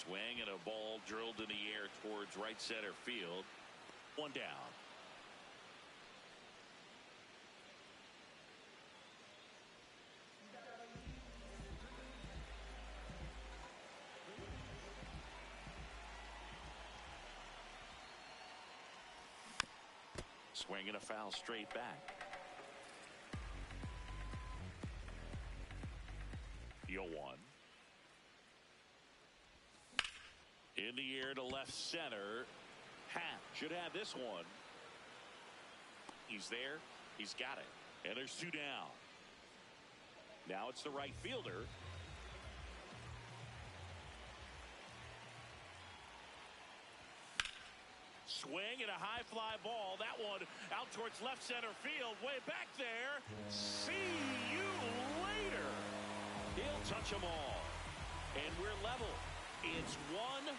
Swing and a ball drilled in the air towards right center field. One down. Swing and a foul straight back. 0-1. In the air to left center. Happ should have this one. He's there. He's got it. And there's two down. Now it's the right fielder. Swing and a high fly ball. That one out towards left center field. Way back there. See you later. He'll touch them all. And we're level. It's 1-1.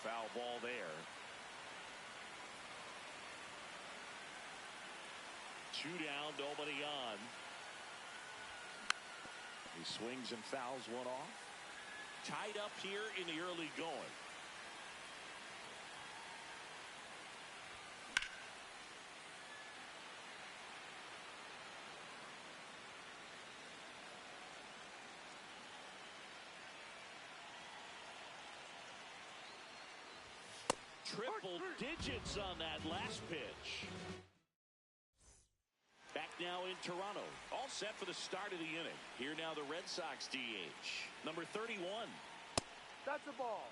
Foul ball there. 2 down, nobody on. He swings and fouls one off. Tied up here in the early going. Triple digits on that last pitch. Back now in Toronto. All set for the start of the inning. Here now the Red Sox DH. Number 31. That's a ball.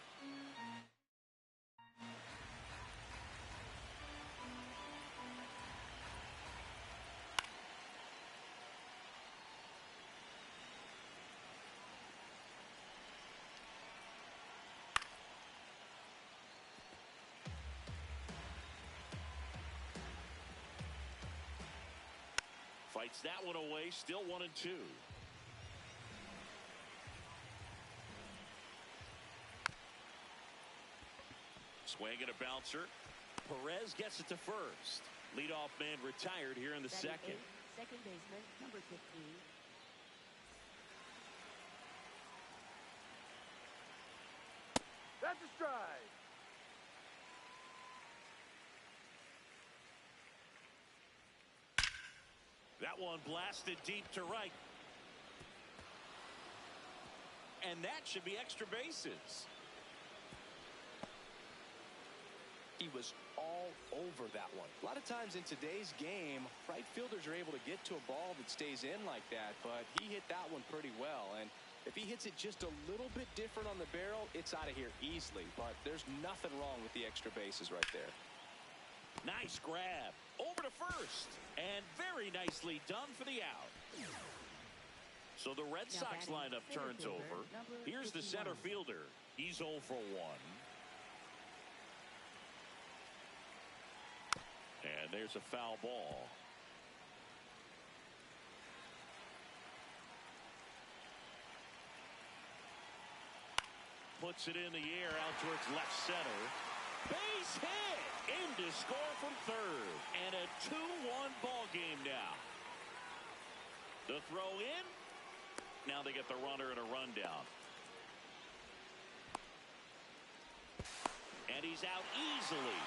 Fights that one away. Still 1-2. Swing and a bouncer. Perez gets it to first. Leadoff man retired here in the second. Second baseman, number 15. That's a strike. That one blasted deep to right. And that should be extra bases. He was all over that one. A lot of times in today's game, right fielders are able to get to a ball that stays in like that, but he hit that one pretty well. And if he hits it just a little bit different on the barrel, it's out of here easily. But there's nothing wrong with the extra bases right there. Nice grab. Over to first. And very nicely done for the out. So the Red Sox lineup turns over. Here's the center fielder. He's 0 for 1. And there's a foul ball. Puts it in the air out towards left center. Base hit. In to score from third. And a 2-1 ball game now. The throw in. Now they get the runner and a rundown. And he's out easily.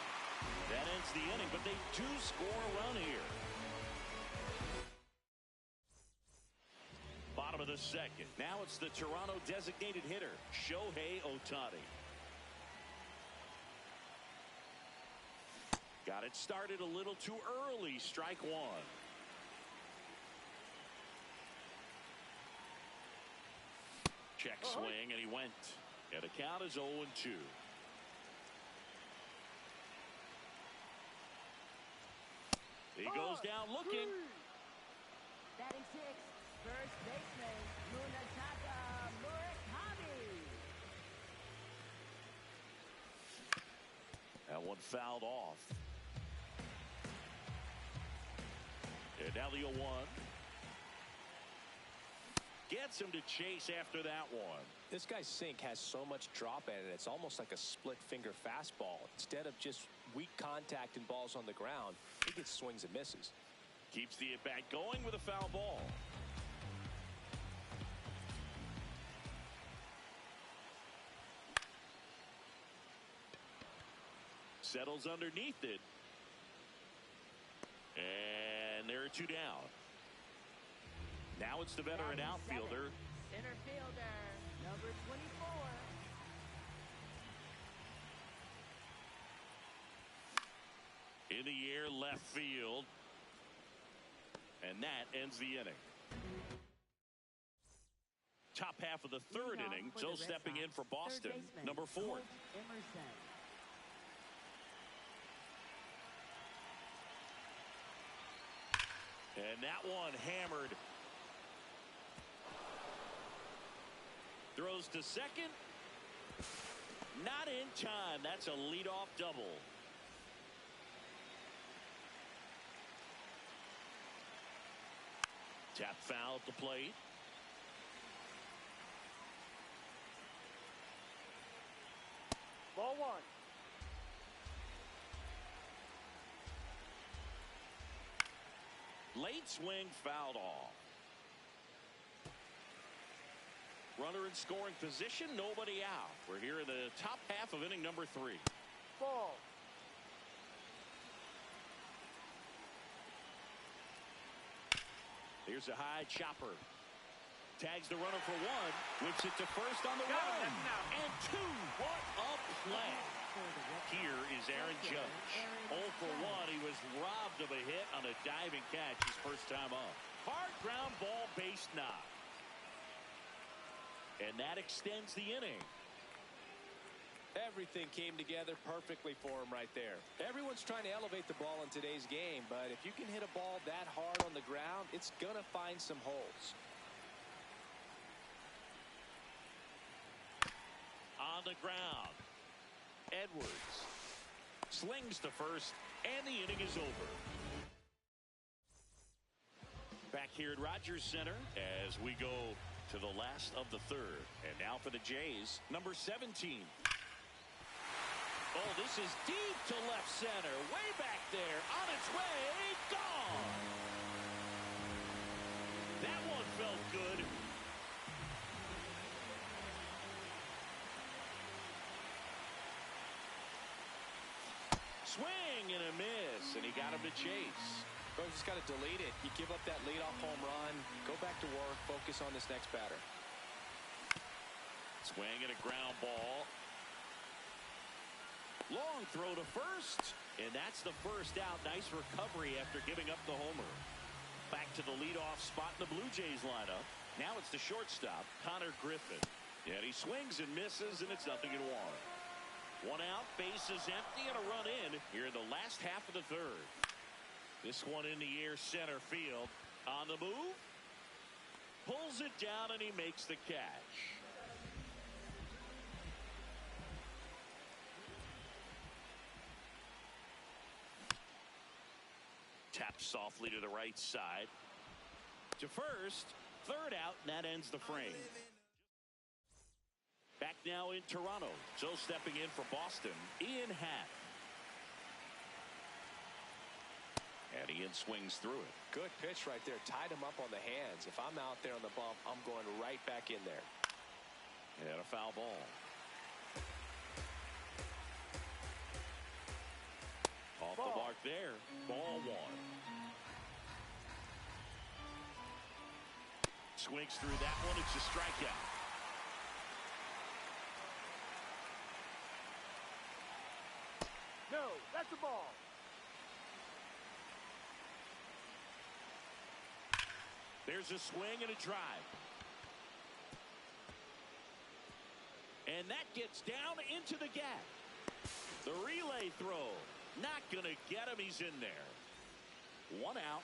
That ends the inning, but they do score a run here. Bottom of the second. Now it's the Toronto designated hitter, Shohei Ohtani. Got it started a little too early. Strike one. Check swing, and he went. And the count is 0-2. He goes down looking. Batting six, first baseman, Munetaka Murakami. That one fouled off. And now the 0-1. Gets him to chase after that one. This guy's sink has so much drop in it. It's almost like a split finger fastball. Instead of just weak contact and balls on the ground, he gets swings and misses. Keeps the at-bat going with a foul ball. Settles underneath it. And there are two down. Now it's the veteran outfielder. Center fielder, number 24. In the air, left field. And that ends the inning. Top half of the third inning. So stepping in for Boston, number 4. Emerson. And that one hammered. Throws to second. Not in time. That's a leadoff double. Tap foul at the plate. Ball 1. Late swing fouled off. Runner in scoring position, nobody out. We're here in the top half of inning number 3. Ball. Here's a high chopper. Tags the runner for 1. Whips it to first on the run. And 2. What a play. Here is Aaron Judge. 0 for 1. He was robbed of a hit on a diving catch his first time up. Hard ground ball, base knock. And that extends the inning. Everything came together perfectly for him right there. Everyone's trying to elevate the ball in today's game, but if you can hit a ball that hard on the ground, it's going to find some holes. On the ground. Edwards slings to first, and the inning is over. Back here at Rogers Center as we go to the last of the third. And now for the Jays, number 17. Oh, this is deep to left center. Way back there. On its way. Gone. That one felt good. Swing and a miss, and he got him to chase. But just got to delete it. You give up that leadoff home run, go back to work, focus on this next batter. Swing and a ground ball. Long throw to first, and that's the first out. Nice recovery after giving up the homer. Back to the leadoff spot in the Blue Jays lineup. Now it's the shortstop, Connor Griffin. And he swings and misses, and it's 0-1. 1 out, bases empty, and a run in here in the last half of the third. This one in the air, center field. On the move. Pulls it down, and he makes the catch. Taps softly to the right side. To first. Third out, and that ends the frame. Back now in Toronto. So stepping in for Boston, Ian Happ. And Ian swings through it. Good pitch right there. Tied him up on the hands. If I'm out there on the bump, I'm going right back in there. And a foul ball. Off the mark there. Ball 1. Swings through that one. It's a strikeout. No, that's a ball. There's a swing and a drive. And that gets down into the gap. The relay throw. Not going to get him. He's in there. 1 out.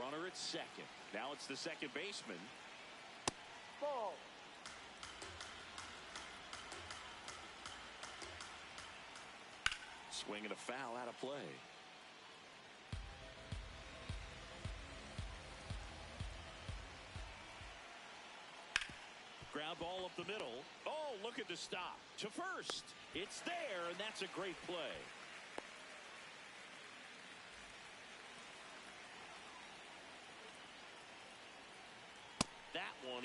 Runner at second. Now it's the second baseman. Ball. Swing and a foul out of play. Ground ball up the middle. Oh, look at the stop. To first. It's there, and that's a great play.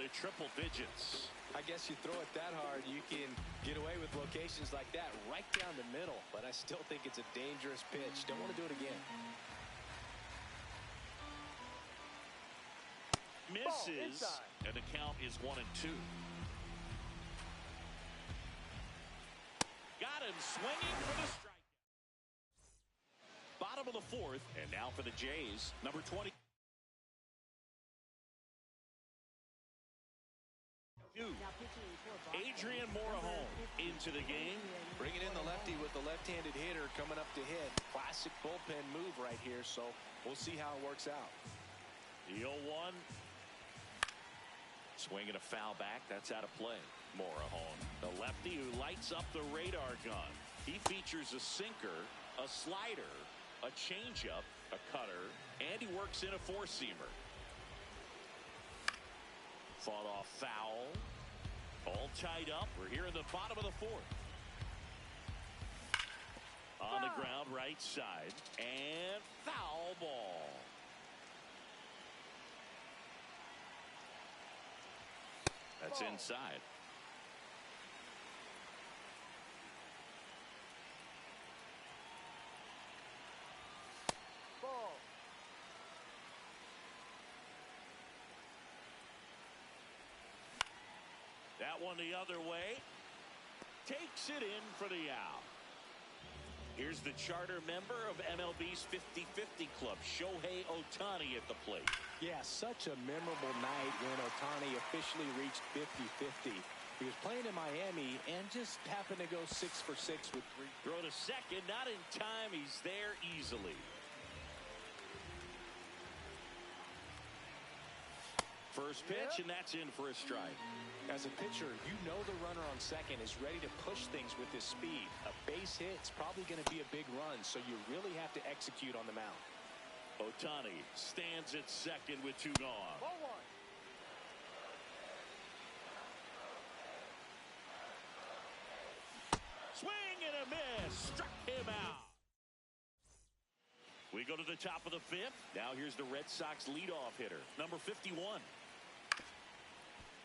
into triple digits. I guess you throw it that hard, you can get away with locations like that right down the middle. But I still think it's a dangerous pitch. Don't want to do it again. Misses, and the count is 1-2. Got him swinging for the strike. Bottom of the fourth, and now for the Jays, number 20. Adrian Morejon into the game. Bringing in the lefty with the left-handed hitter coming up to hit. Classic bullpen move right here, so we'll see how it works out. The 0-1. Swinging a foul back. That's out of play. Morejon, the lefty who lights up the radar gun. He features a sinker, a slider, a changeup, a cutter, and he works in a four-seamer. Fought off foul. All tied up. We're here in the bottom of the fourth. On the ground, right side, and foul ball. That's inside. Ball. That one the other way. Takes it in for the out. Here's the charter member of MLB's 50-50 club, Shohei Ohtani at the plate. Yeah, such a memorable night when Ohtani officially reached 50-50. He was playing in Miami and just happened to go 6 for 6 with 3. Throw to second, not in time. He's there easily. First pitch, and that's in for a strike. As a pitcher, you know the runner on second is ready to push things with his speed. A base hit is probably going to be a big run, so you really have to execute on the mound. Ohtani stands at second with 2 gone. Ball 1. Swing and a miss. Struck him out. We go to the top of the fifth. Now here's the Red Sox leadoff hitter, number 51.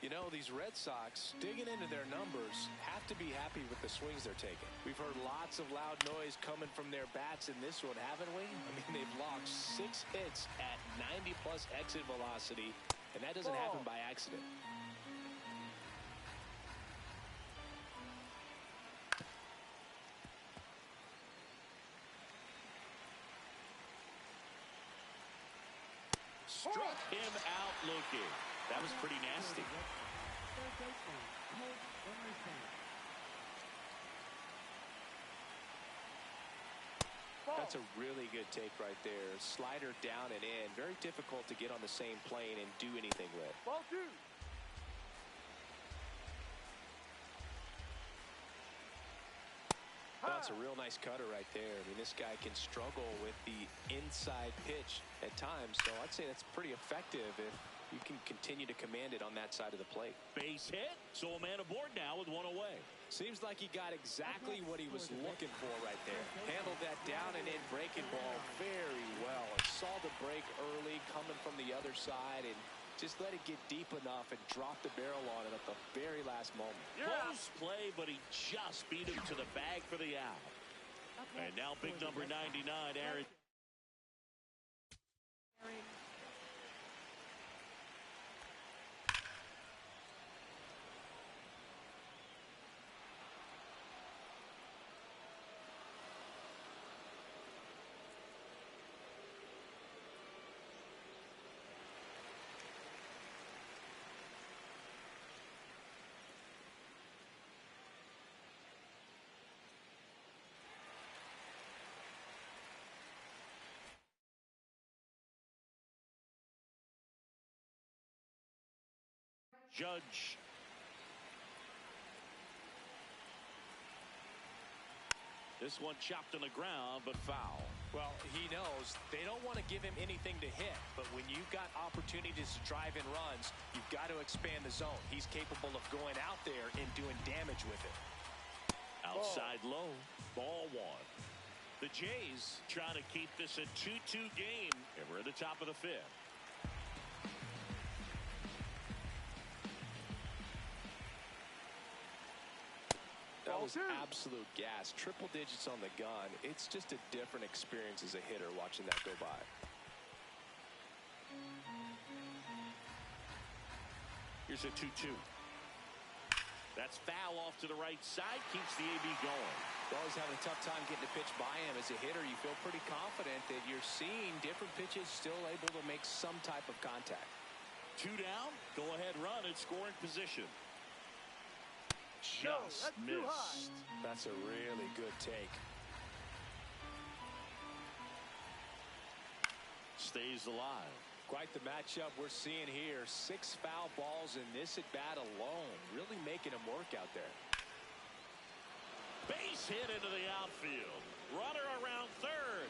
You know, these Red Sox, digging into their numbers, have to be happy with the swings they're taking. We've heard lots of loud noise coming from their bats in this one, haven't we? I mean, they've logged 6 hits at 90-plus exit velocity, and that doesn't happen by accident. Struck him out looking. That was pretty nasty. Third baseman, Holt Emerson. That's a really good take right there. Slider down and in. Very difficult to get on the same plane and do anything with. Ball 2. That's a real nice cutter right there. I mean, this guy can struggle with the inside pitch at times, so I'd say that's pretty effective if you can continue to command it on that side of the plate. Base hit, so a man aboard now with 1 away. Seems like he got exactly what he was looking for right there. Handled that down and in breaking ball very well. And saw the break early coming from the other side and just let it get deep enough and drop the barrel on it at the very last moment. Close play, but he just beat him to the bag for the out. And now big number 99, Aaron. Judge. This one chopped on the ground, but foul. Well, he knows they don't want to give him anything to hit, but when you've got opportunities to drive in runs, you've got to expand the zone. He's capable of going out there and doing damage with it. Outside low, ball 1. The Jays trying to keep this a 2-2 game, and we're at the top of the fifth. was absolute gas. Triple digits on the gun. It's just a different experience as a hitter watching that go by. Here's a 2-2. That's foul off to the right side. Keeps the AB going. Well, he's having a tough time getting a pitch by him. As a hitter, you feel pretty confident that you're seeing different pitches still able to make some type of contact. 2 down. Go ahead run in scoring position. No, Just that's too high. missed. That's a really good take. Stays alive. Quite the matchup we're seeing here. 6 foul balls in this at bat alone. Really making him work out there. Base hit into the outfield. Runner around third.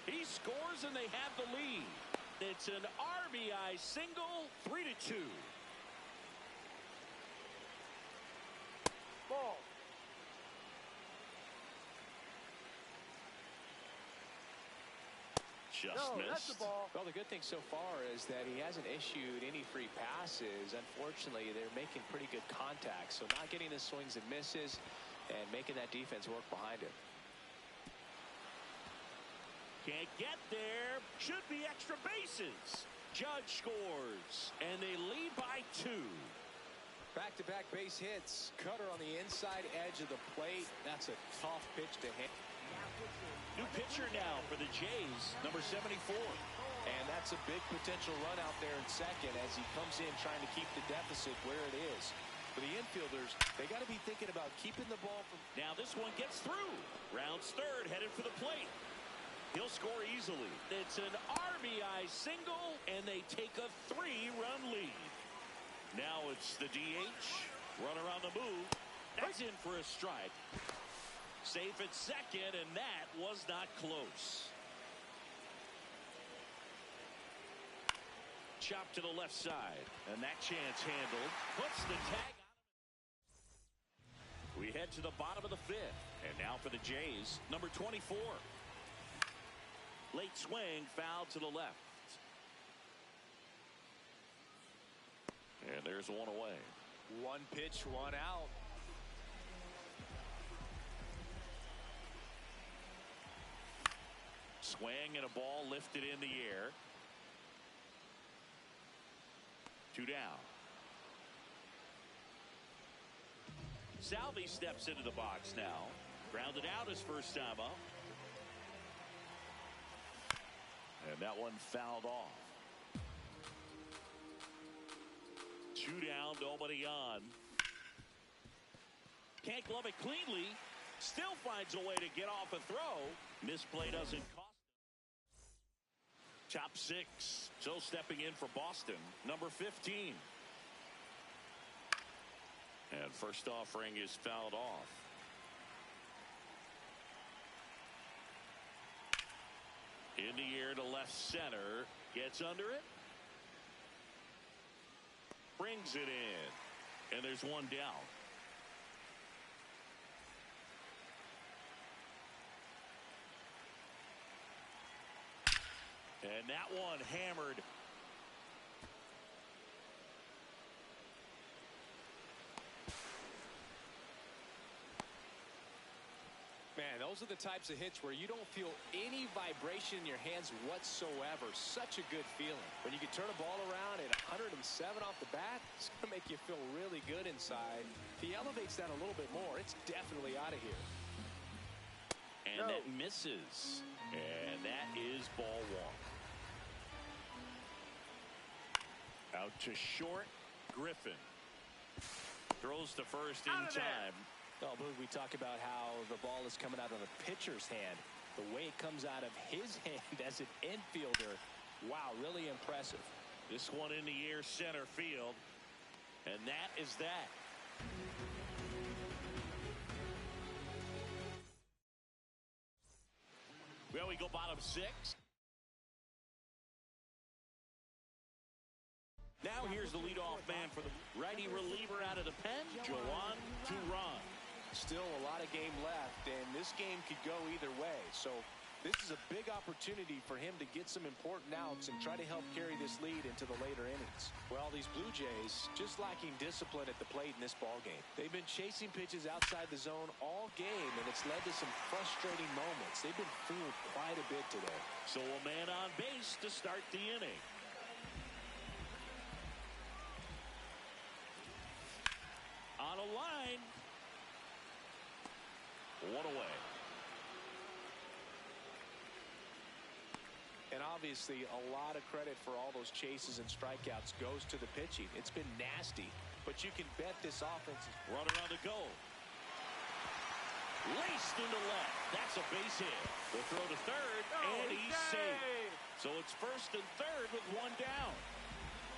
He scores and they have the lead. It's an RBI single, 3-2. Ball. Just No, missed. that's the ball. Well, the good thing so far is that he hasn't issued any free passes. Unfortunately, they're making pretty good contact. So not getting the swings and misses and making that defense work behind him. Can't get there. Should be extra bases. Judge scores. And they lead by 2. Back-to-back base hits. Cutter on the inside edge of the plate. That's a tough pitch to hit. New pitcher now for the Jays, number 74. And that's a big potential run out there in second as he comes in trying to keep the deficit where it is. For the infielders, they got to be thinking about keeping the ball from... Now this one gets through. Rounds third, headed for the plate. He'll score easily. It's an RBI single, and they take a 3-run lead. Now it's the DH. Runner on the move. That's in for a strike. Safe at second, and that was not close. Chop to the left side, and that chance handled. Puts the tag on him. We head to the bottom of the 5th, and now for the Jays, number 24. Late swing, foul to the left. And there's one away. 1 pitch, 1 out. Swing and a ball lifted in the air. 2 down. Salvi steps into the box now. Grounded out his first time up. And that one fouled off. 2 down, nobody on. Can't glove it cleanly. Still finds a way to get off a throw. Misplay doesn't cost him. Top 6. So stepping in for Boston, number 15. And first offering is fouled off. In the air to left center. Gets under it. Brings it in. And there's one down. And that one hammered. Man, those are the types of hits where you don't feel any vibration in your hands whatsoever. Such a good feeling. When you can turn a ball around at 107 off the bat, it's going to make you feel really good inside. If he elevates that a little bit more, it's definitely out of here. And that misses. And that is ball 1. Out to short. Griffin throws to first in time. Oh, Boog, we talk about how the ball is coming out of the pitcher's hand. The way it comes out of his hand as an infielder. Wow, really impressive. This one in the air center field. And that is that. Well, we go bottom 6. Now here's the leadoff man for the righty reliever out of the pen, Jhoan Duran. Still a lot of game left, and this game could go either way. So This is a big opportunity for him to get some important outs and try to help carry this lead into the later innings. Well, these Blue Jays just lacking discipline at the plate in this ball game. They've been chasing pitches outside the zone all game, and it's led to some frustrating moments. They've been fooled quite a bit today. So a man on base to start the inning. On a line. One away. And obviously, a lot of credit for all those chases and strikeouts goes to the pitching. It's been nasty, but you can bet this offense is... Runner on the go. Laced into left. That's a base hit. The throw to third, and he's safe. So it's first and third with one down.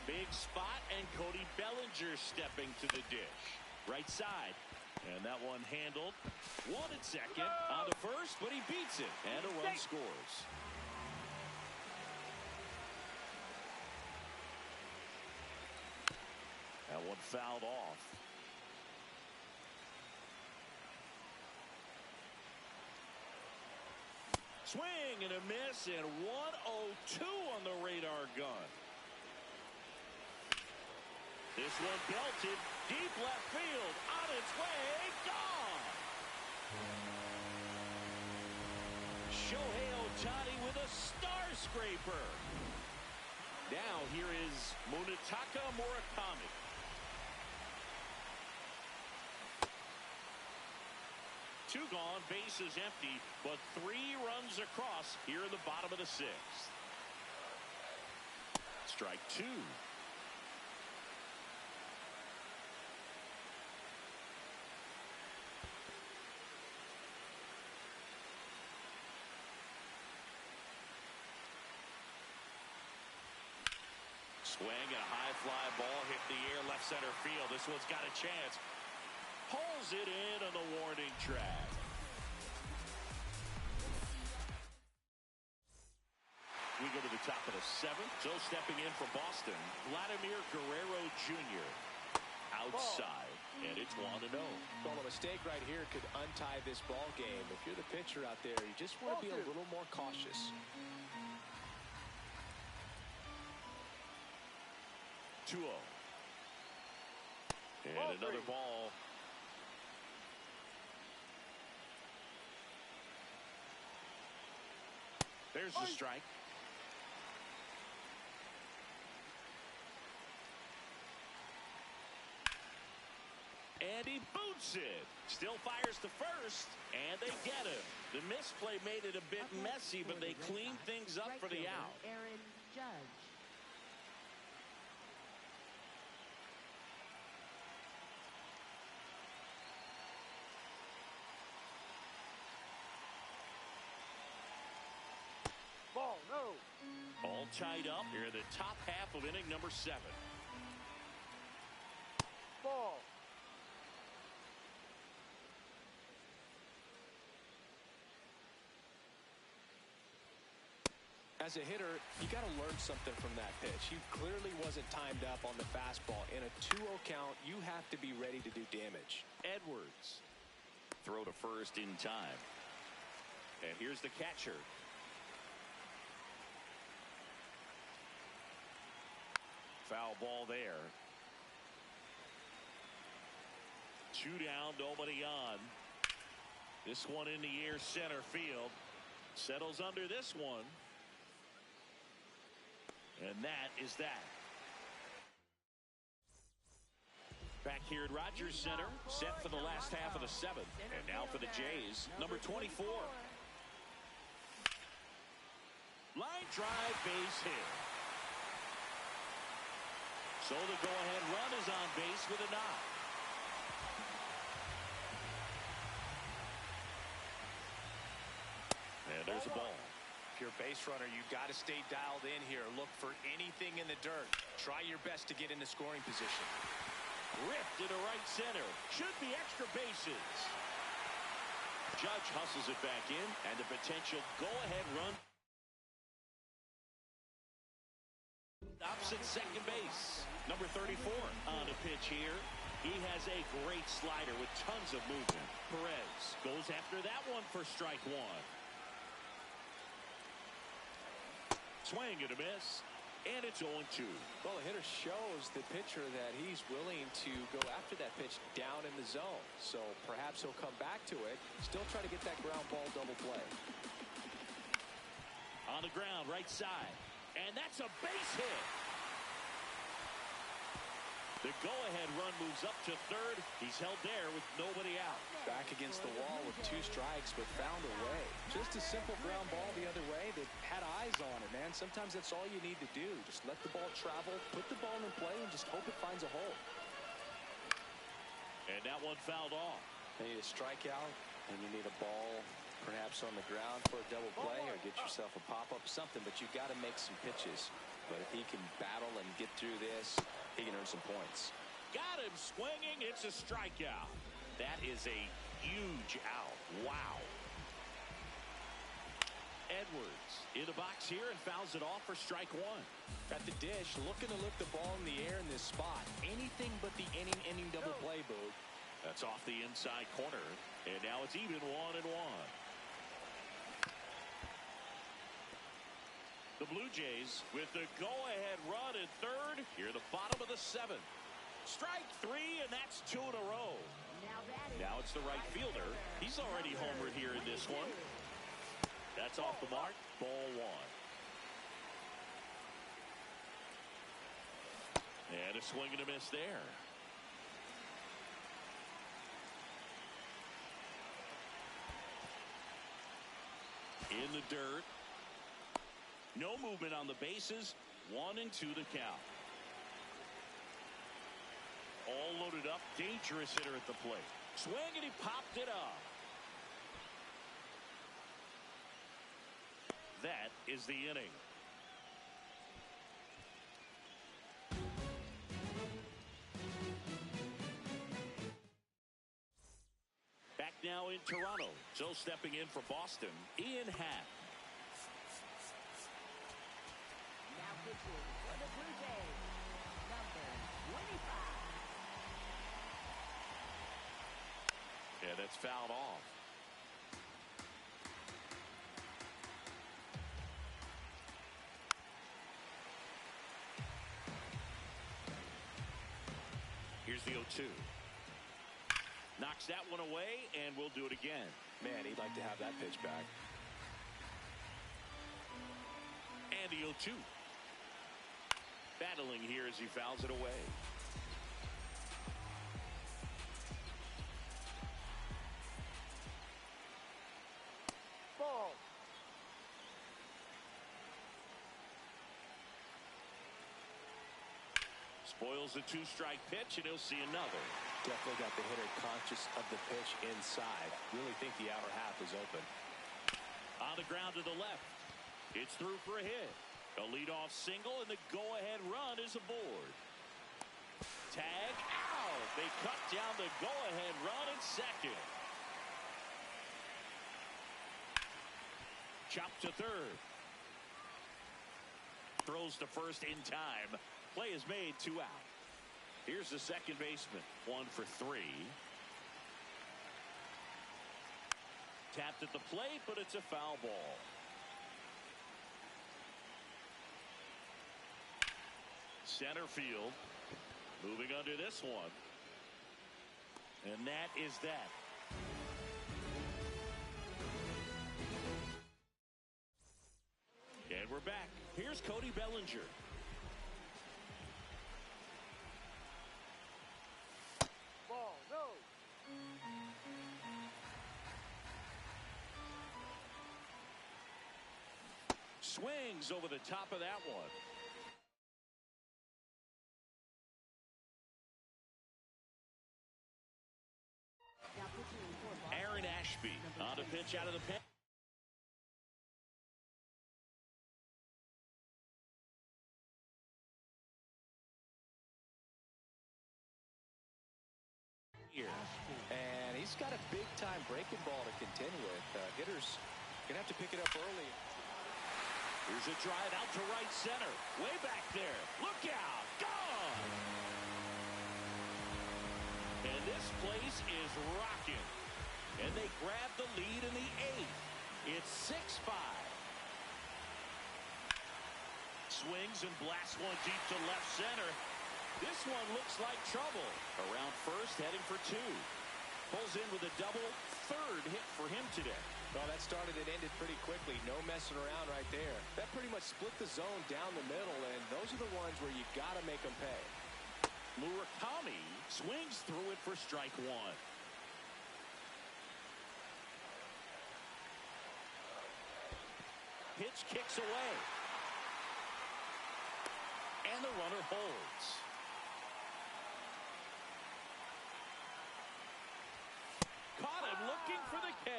Big spot, and Cody Bellinger stepping to the dish. Right side. And that one handled. One at second. On to first, but he beats it. And a run scores. That one fouled off. Swing and a miss, and 102 on the radar gun. This one belted deep left field. On its way, gone. Shohei Ohtani with a star scraper. Now here is Munetaka Murakami. Two gone, bases empty, but 3 runs across here in the bottom of the 6th. Strike 2. Swing and a high fly ball hit the air left center field. This one's got a chance. Pulls it in on the warning track. We go to the top of the 7th. So stepping in for Boston, Vladimir Guerrero Jr. outside, and it's 1-0. Well, a mistake right here could untie this ball game. If you're the pitcher out there, you just want to be a little more cautious. 2-0. And another ball. There's the strike. And he boots it. Still fires to first, and they get him. The misplay made it a bit messy, but they cleaned things up for the out. Aaron Judge. Ball, no. All tied up here in the top half of inning number 7. Ball. As a hitter, you got to learn something from that pitch. He clearly wasn't timed up on the fastball. In a 2-0 count, you have to be ready to do damage. Edwards. Throw to first in time. And here's the catcher. Foul ball there. 2 down, nobody on. This one in the air, center field. Settles under this one. And that is that. Back here at Rogers Center, set for the last half of the 7th. And now for the Jays, number 24. Line drive, base hit. So the go-ahead run is on base with a knock. And there's a ball. If you're a base runner, you've got to stay dialed in here. Look for anything in the dirt. Try your best to get into scoring position. Ripped into right center. Should be extra bases. Judge hustles it back in, and the potential go-ahead run. Opposite second base. Number 34 on the pitch here. He has a great slider with tons of movement. Perez goes after that one for strike 1. Swing and a miss. And it's 0-2. Well, the hitter shows the pitcher that he's willing to go after that pitch down in the zone. So perhaps he'll come back to it. Still try to get that ground ball double play. On the ground, right side. And that's a base hit. The go-ahead run moves up to third. He's held there with nobody out. Back against the wall with 2 strikes, but found a way. Just a simple ground ball the other way. They had eyes on it, man. Sometimes that's all you need to do. Just let the ball travel, put the ball in play, and just hope it finds a hole. And that one fouled off. You need a strikeout, and you need a ball perhaps on the ground for a double play, or get yourself a pop-up, something, but you've got to make some pitches. But if he can battle and get through this, he can earn some points. Got him swinging. It's a strikeout. That is a huge out. Wow. Edwards in the box here and fouls it off for strike 1. At the dish, looking to lift the ball in the air in this spot. Anything but the inning double play, Boog. That's off the inside corner. And now it's even 1-1. The Blue Jays with the go-ahead run at third. Here the bottom of the 7th. Strike 3, and that's 2 in a row. Now it's the right fielder. He's already homered here in this one. That's off the mark. Ball 1. And a swing and a miss there. In the dirt. No movement on the bases. 1-2 the count. All loaded up. Dangerous hitter at the plate. Swing and he popped it up. That is the inning. Back now in Toronto. So stepping in for Boston, Ian Happ. For the Blue Jays, number 25. Yeah, that's fouled off. Here's the 0-2. Knocks that one away, and we'll do it again. Man, he'd like to have that pitch back. And the 0-2. Battling here as he fouls it away. Ball. Spoils the 2-strike pitch, and he'll see another. Definitely got the hitter conscious of the pitch inside. Really think the outer half is open. On the ground to the left. It's through for a hit. A leadoff single, and the go-ahead run is aboard. Tag out. They cut down the go-ahead run at second. Chop to third. Throws to first in time. Play is made, 2 out. Here's the second baseman. 1 for 3. Tapped at the plate, but it's a foul ball. Center field. Moving under this one. And that is that. And we're back. Here's Cody Bellinger. Ball. No. Swings over the top of that one. Aaron Ashby on a pitch out of the pen. And he's got a big-time breaking ball to contend with. Hitters going to have to pick it up early. Here's a drive out to right center. Way back there. Look out. Gone. And this place is rocking. And they grab the lead in the 8th. It's 6-5. swings and blasts one deep to left center. This one looks like trouble. Around first, heading for two. Pulls in with a double, third hit for him today. Well, that started and ended pretty quickly. No messing around right there. That pretty much split the zone down the middle, and those are the ones where you got to make them pay. Murakami swings through it for strike one. Pitch kicks away. And the runner holds. Caught him looking for the K.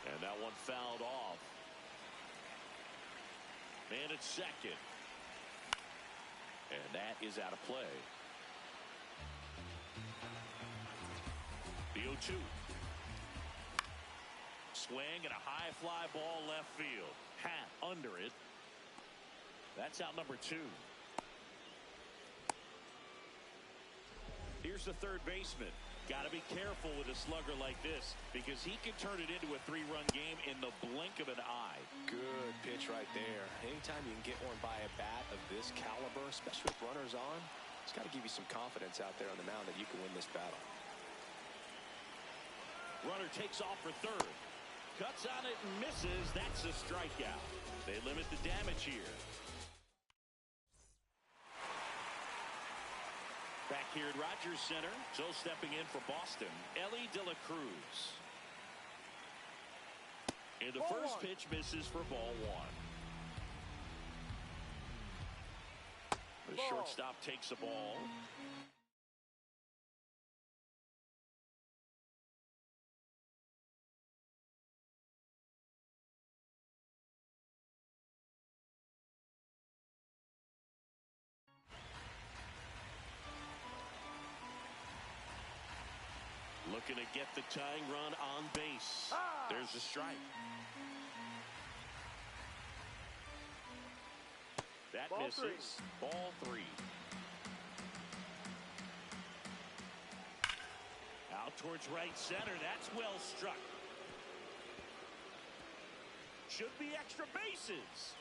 And that one fouled off. Man at second. And that is out of play. The 0-2. Swing and a high fly ball left field. Hat under it. That's out number 2. Here's the third baseman. Got to be careful with a slugger like this because he can turn it into a 3-run game in the blink of an eye. Good pitch right there. Anytime you can get one by a bat of this caliber, especially with runners on, it's got to give you some confidence out there on the mound that you can win this battle. Runner takes off for third. Cuts on it and misses. That's a strikeout. They limit the damage here. Back here at Rogers Center, so stepping in for Boston, Elly De La Cruz. And the first pitch misses for ball one. The shortstop takes the ball. Looking to get the tying run on base. There's a strike. That Ball misses. Ball 3. Out towards right center. That's well struck. Should be extra bases.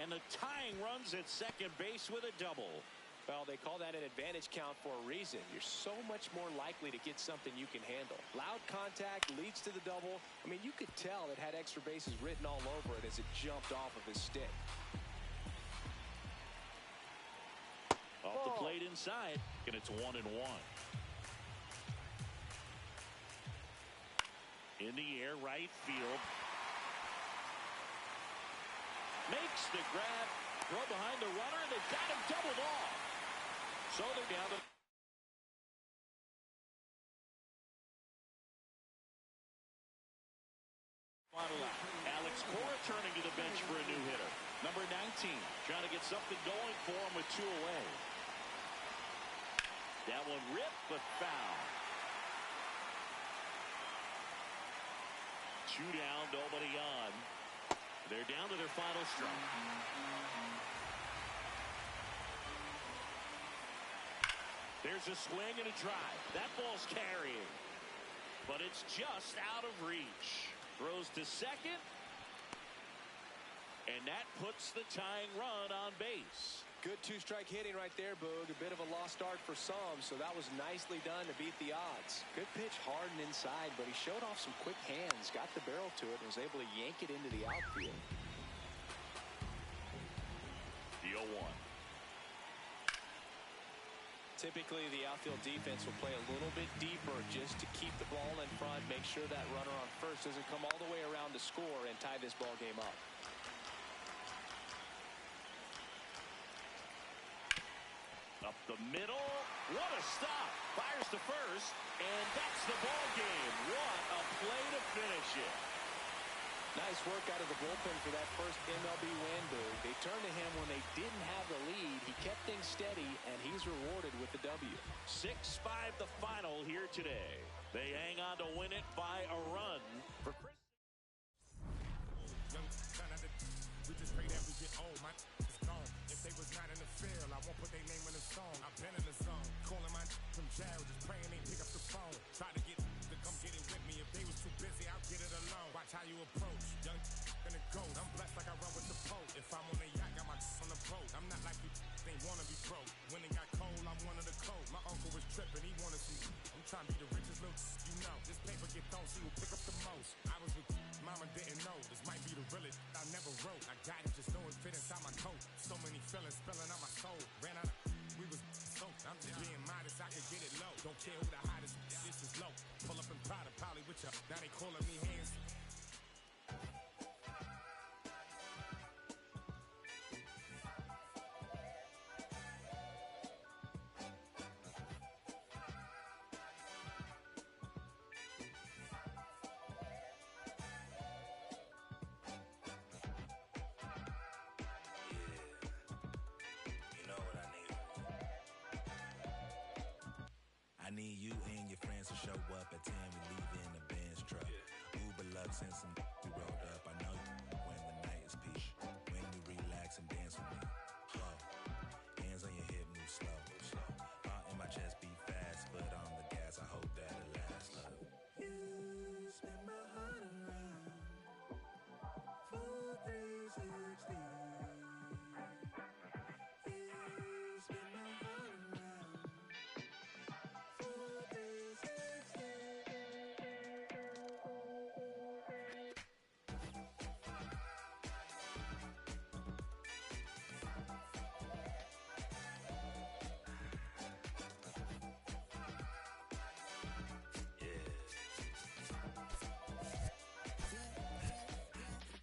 And the tying runs at second base with a double. Well, they call that an advantage count for a reason. You're so much more likely to get something you can handle. Loud contact leads to the double. I mean, you could tell it had extra bases written all over it as it jumped off of his stick. Off the plate inside, and it's 1-1. In the air, right field. Makes the grab. Throw behind the runner. They've got him doubled off. So they're down to final out. Alex Cora turning to the bench for a new hitter. Number 19, trying to get something going for him with 2 away. That one ripped, but foul. 2 down, nobody on. They're down to their final strike. There's a swing and a drive. That ball's carrying. But it's just out of reach. Throws to second. And that puts the tying run on base. Good 2-strike hitting right there, Boog. A bit of a lost start for some, so that was nicely done to beat the odds. Good pitch hard and inside, but he showed off some quick hands, got the barrel to it, and was able to yank it into the outfield. The 0-1. Typically, the outfield defense will play a little bit deeper just to keep the ball in front, make sure that runner on first doesn't come all the way around to score and tie this ball game up. Up the middle. What a stop. Fires to first. And that's the ball game. What a play to finish it. Nice work out of the bullpen for that first MLB win, Boog. They turned to him when they didn't have the lead. He kept things steady, and he's rewarded with the W. 6-5 the final here today. They hang on to win it by a run for Chris. We just pray that we get old, man. It's gone. If they was not in the field, I won't put their name in the song. I've been in the zone, calling my from jail, just praying they pick up the phone. Try to get to come get it with me. show up at 10, we leave in a Benz truck. Uber Lux and some we rolled up. I know when the night is peak. When you relax and dance with me. Whoa. Hands on your hip, move slow. Heart in my chest beat fast, but on the gas, I hope that it lasts. Look. You spin my heart around. Full 360. You spin my heart around. Full 360.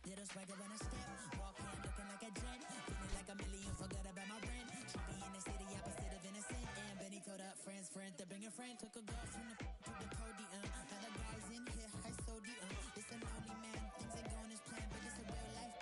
Little swagger when I step, walk in looking like a jet, feeling like a million, forgot about my rent. She be in the city, opposite of innocent. And Benny told up friends, to bring a friend. Took a girl from the to the podium. Now the guys in here, high sodium. It's a lonely man, things ain't going as planned, but it's a real life.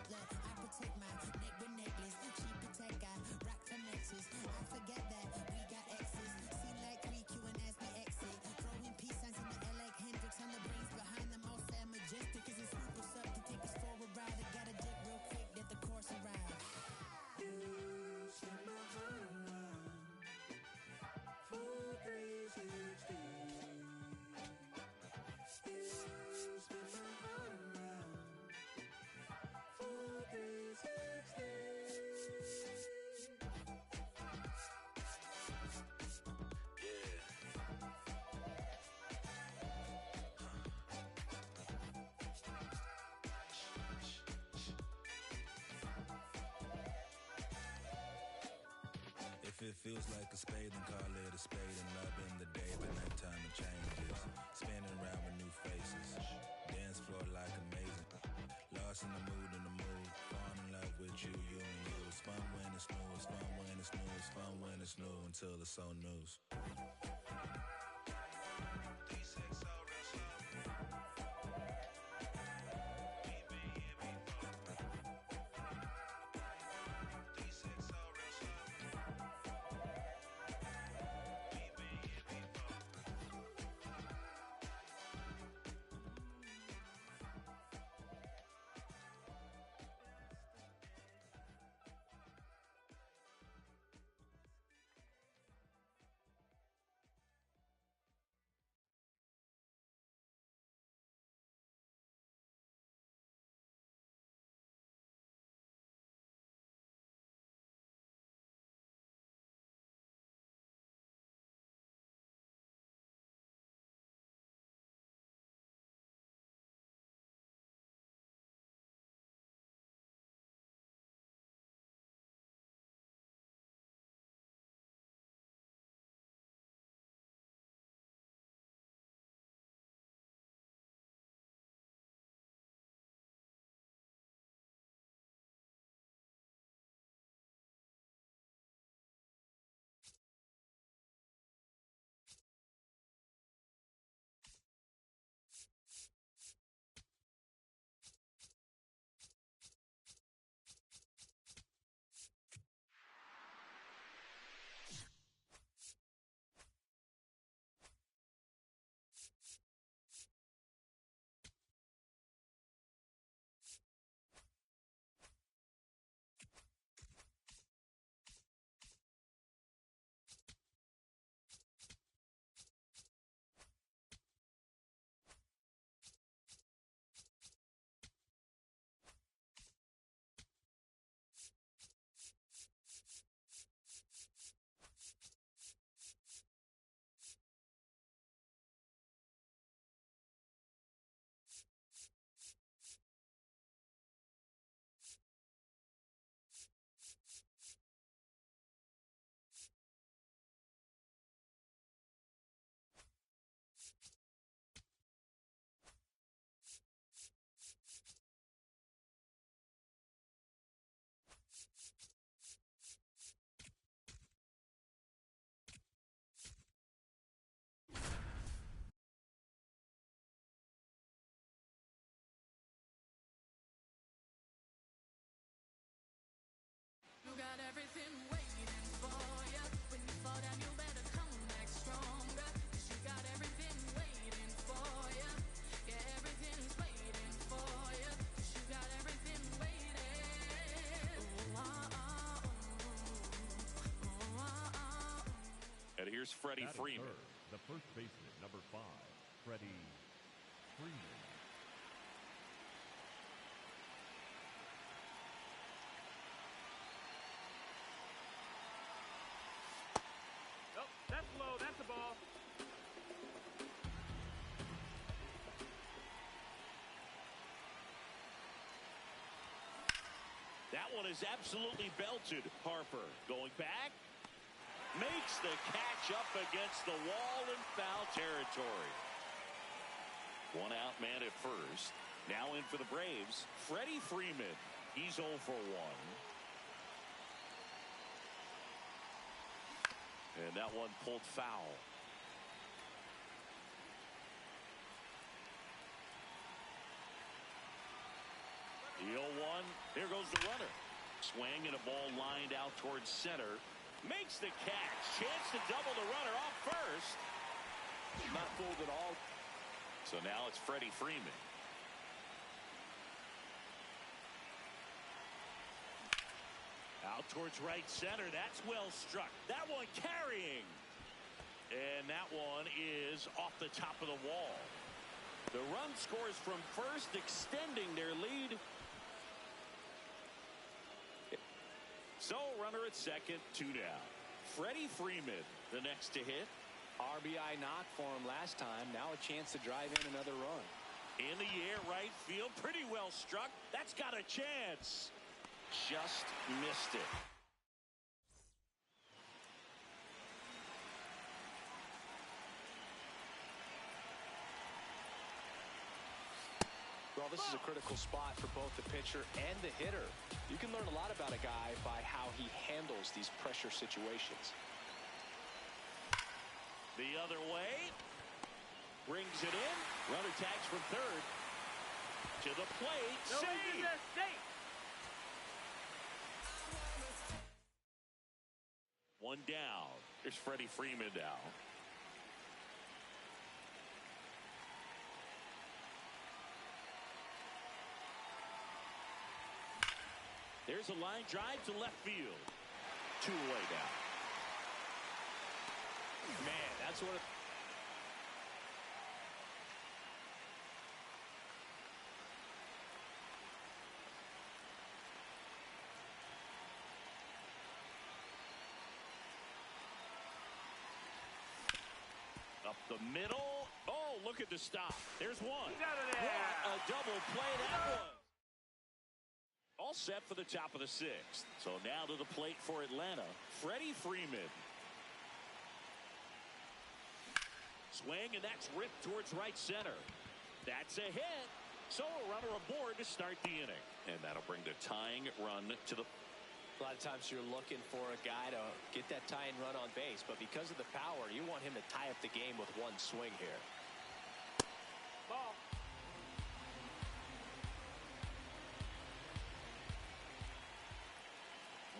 Look, I protect my neck with necklace, she protect I rock for Nexus. I forget that we got exes. Seem like 3Q and as we exit, throwing peace signs in the air like Hendrix on the brains behind the most and majestic. Is it super sub to take us for a ride? I gotta dip real quick, let the course arrive. You spin my heart around. Full 360. You spin my heart around. Full 360. If it feels like a spade, then call it a spade. And love in the day, but nighttime it changes. Spinning around with new faces. Dance floor like amazing. Lost in the mood, Fall in love with you, you and you. It's fun when it's new, it's fun when it's new, it's fun when it's new until it's so news. Freddie Freeman. The first baseman, number 5, Freddie Freeman. Nope, that's low. That's a ball. That one is absolutely belted. Harper going back. Makes the catch up against the wall in foul territory. One out man at first. Now in for the Braves, Freddie Freeman. He's 0 for 1. And that one pulled foul. The 0-1. Here goes the runner. Swing and a ball lined out towards center. Makes the catch. Chance to double the runner off first. Not fooled at all. So now it's Freddie Freeman. Out towards right center. That's well struck. That one carrying. And that one is off the top of the wall. The run scores from first, extending their lead. So runner at second, 2 down. Freddie Freeman, the next to hit. RBI knock for him last time. Now a chance to drive in another run. In the air, right field, pretty well struck. That's got a chance. Just missed it. Well, this is a critical spot for both the pitcher and the hitter. You can learn a lot about a guy by how he handles these pressure situations. The other way. Brings it in. Runner tags from third. To the plate. No, Save. he's in there. Safe. One down. There's Freddie Freeman now. There's a line drive to left field. 2 away now. Man, that's what. Up the middle. Oh, look at the stop. There's one. He's out of there. What a double play that was. All set for the top of the 6th. So now to the plate for Atlanta, Freddie Freeman. Swing, and that's ripped towards right center. That's a hit. So a runner aboard to start the inning. And that'll bring the tying run to the... A lot of times you're looking for a guy to get that tying run on base, but because of the power, you want him to tie up the game with one swing here. Ball.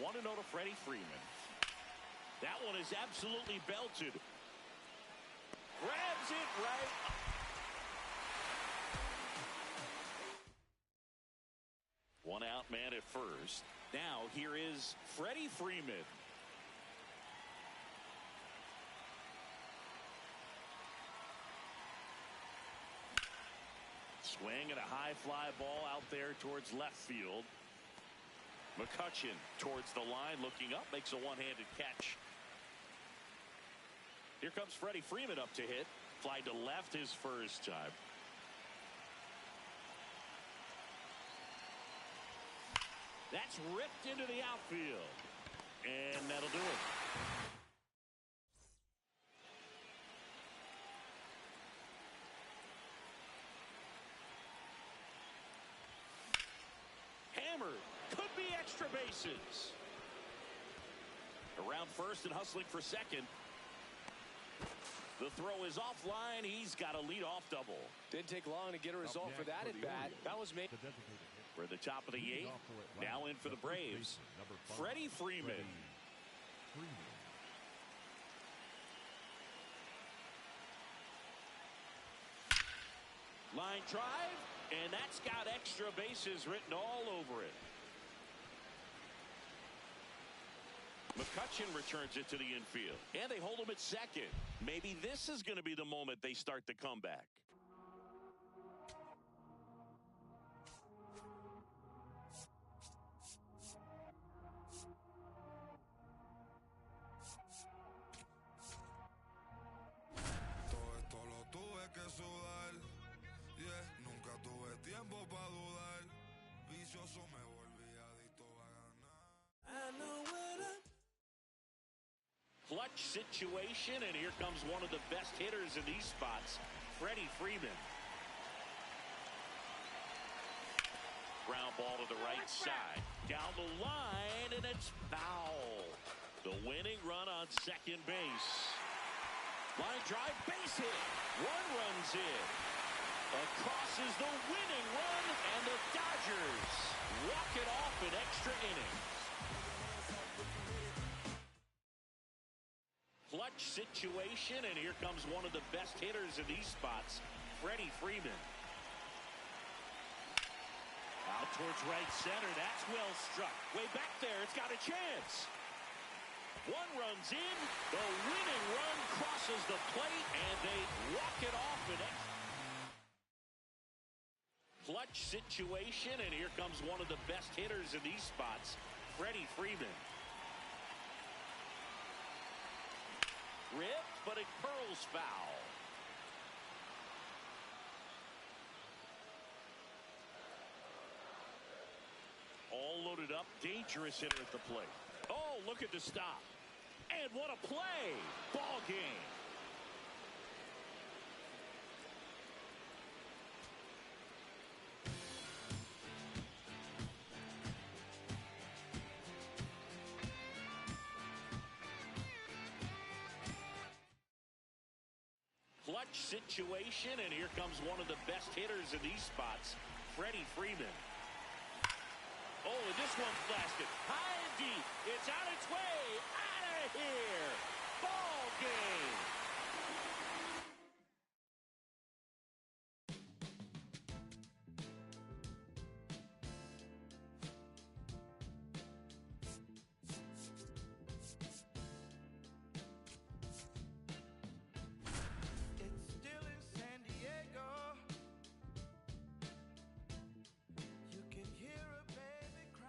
One to know to Freddie Freeman. That one is absolutely belted. Grabs it right. One out man at first. Now here is Freddie Freeman. Swing and a high fly ball out there towards left field. McCutchen towards the line, looking up, makes a one-handed catch. Here comes Freddie Freeman up to hit. Fly to left his first time. That's ripped into the outfield. And that'll do it. Hammered. Could be extra bases. Around first and hustling for second. The throw is offline. He's got a leadoff double. Didn't take long to get a result for that at bat. That was made. We're at the top of the 8th. Now in for the Braves, Freddie Freeman. Line drive, and that's got extra bases written all over it. McCutchen returns it to the infield. And they hold him at second. Maybe this is going to be the moment they start the comeback. Todo esto lo tuve que sudar. Yeah, nunca tuve tiempo para dudar. Vicioso me volví adicto a ganar. I know what I... Clutch situation, and here comes one of the best hitters in these spots, Freddie Freeman. Ground ball to the right side. Down the line, and it's foul. The winning run on second base. Line drive, base hit. One runs in. Across is the winning run, and the Dodgers walk it off in extra innings. Clutch situation, and here comes one of the best hitters in these spots, Freddie Freeman. Out towards right center. That's well struck. Way back there. It's got a chance. One runs in. The winning run crosses the plate, and they walk it off in clutch situation, and here comes one of the best hitters in these spots, Freddie Freeman. Ripped, but it curls foul. All loaded up, dangerous hitter at the plate. Oh, look at the stop. And what a play. Ball game. Clutch situation, and here comes one of the best hitters in these spots, Freddie Freeman. Oh, and this one blasted high and deep. It's on its way. Out of here. Ball game. It's still in San Diego. You can hear a baby cry.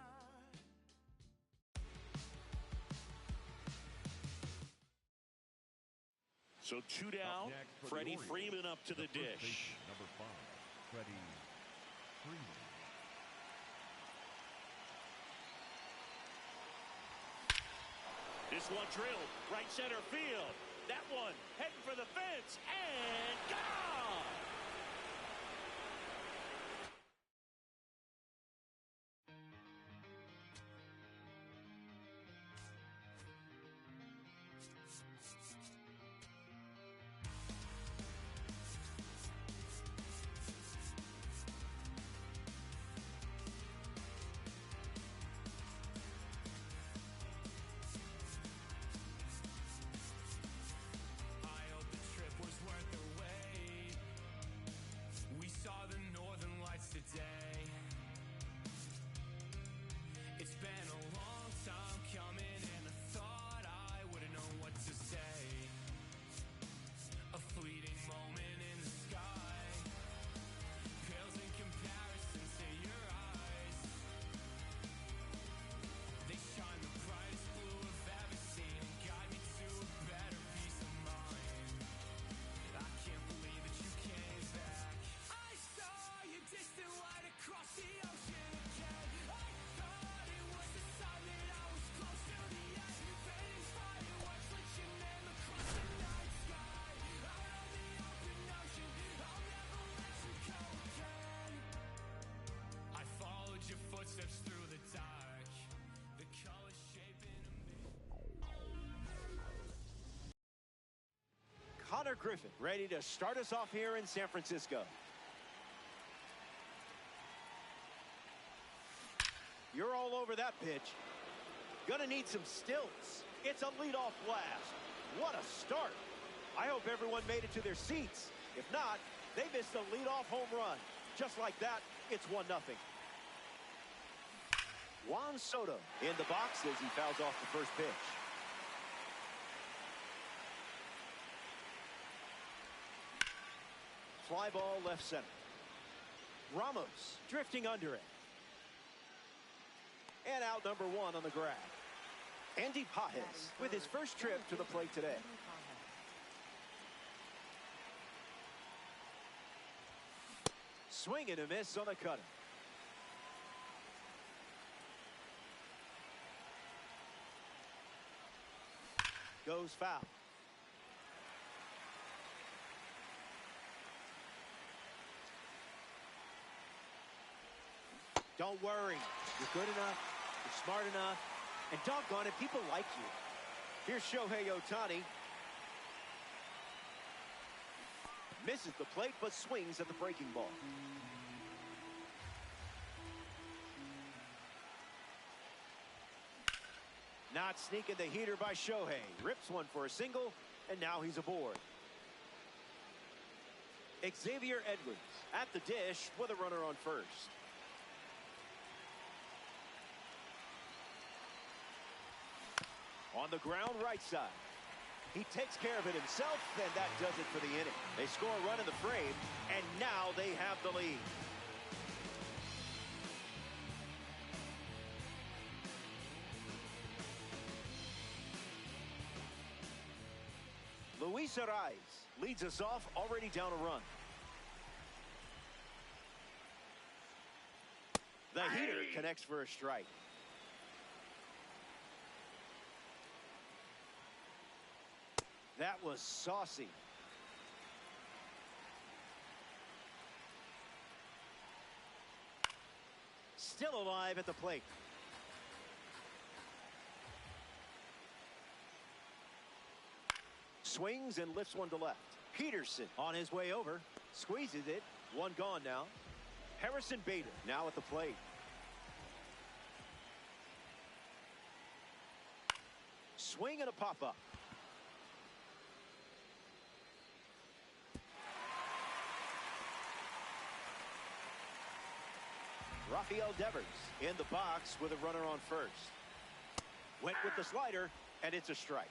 So two down. Next for the Freddie Orioles, Freeman up to the first dish. baseman, number 5, Freddie Freeman. This one drilled right center field. That one heading for the fence and gone. I hope the trip was worth the wait. We saw the northern lights today. It's been a long time coming, and I thought I wouldn't know what to say. A fleeting moment in the sky pales in comparison to your eyes. They shine the brightest blue I've ever seen and guide me to a better peace of mind. I can't believe that you came back. I saw your distant light across the ocean again. I thought it was a sign that I was close to the end. Fading fireworks lit your name across the night sky. Out on the open ocean, I'll never let you go again. I followed your footsteps through the dark. The colors shaping a Connor Griffin ready to start us off here in San Francisco. You're all over that pitch. Gonna need some stilts. It's a leadoff blast. What a start. I hope everyone made it to their seats. If not, they missed a leadoff home run. Just like that, it's 1-0. Juan Soto in the box as he fouls off the first pitch. Fly ball left center. Ramos drifting under it. And out number one on the grab. Andy Pages with his first trip to the plate today. Swing and a miss on the cutter. Goes foul. Don't worry. You're good enough. You're smart enough. And doggone it, people like you. Here's Shohei Ohtani. Misses the plate, but swings at the breaking ball. Not sneaking the heater by Shohei. Rips one for a single, and now he's aboard. Xavier Edwards at the dish with a runner on first. On the ground right side. He takes care of it himself, and that does it for the inning. They score a run in the frame, and now they have the lead. Luis Arraez leads us off, already down a run. The heater connects for a strike. That was saucy. Still alive at the plate. Swings and lifts one to left. Peterson on his way over. Squeezes it. One gone now. Harrison Bader now at the plate. Swing and a pop-up. Rafael Devers in the box with a runner on first. Went with the slider, and it's a strike.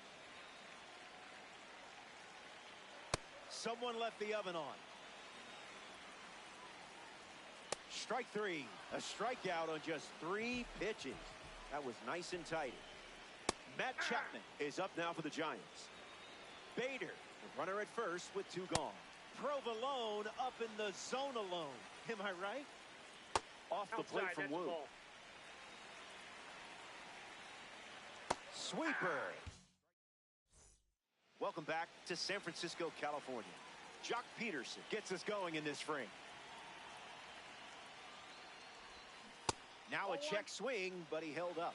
Someone left the oven on. Strike three. A strikeout on just 3 pitches. That was nice and tidy. Matt Chapman is up now for the Giants. Bader, the runner at first with 2 gone. Provolone up in the zone alone. Am I right? Off the plate from Wu. Sweeper. Welcome back to San Francisco, California. Jock Peterson gets us going in this frame. Now a check swing, but he held up.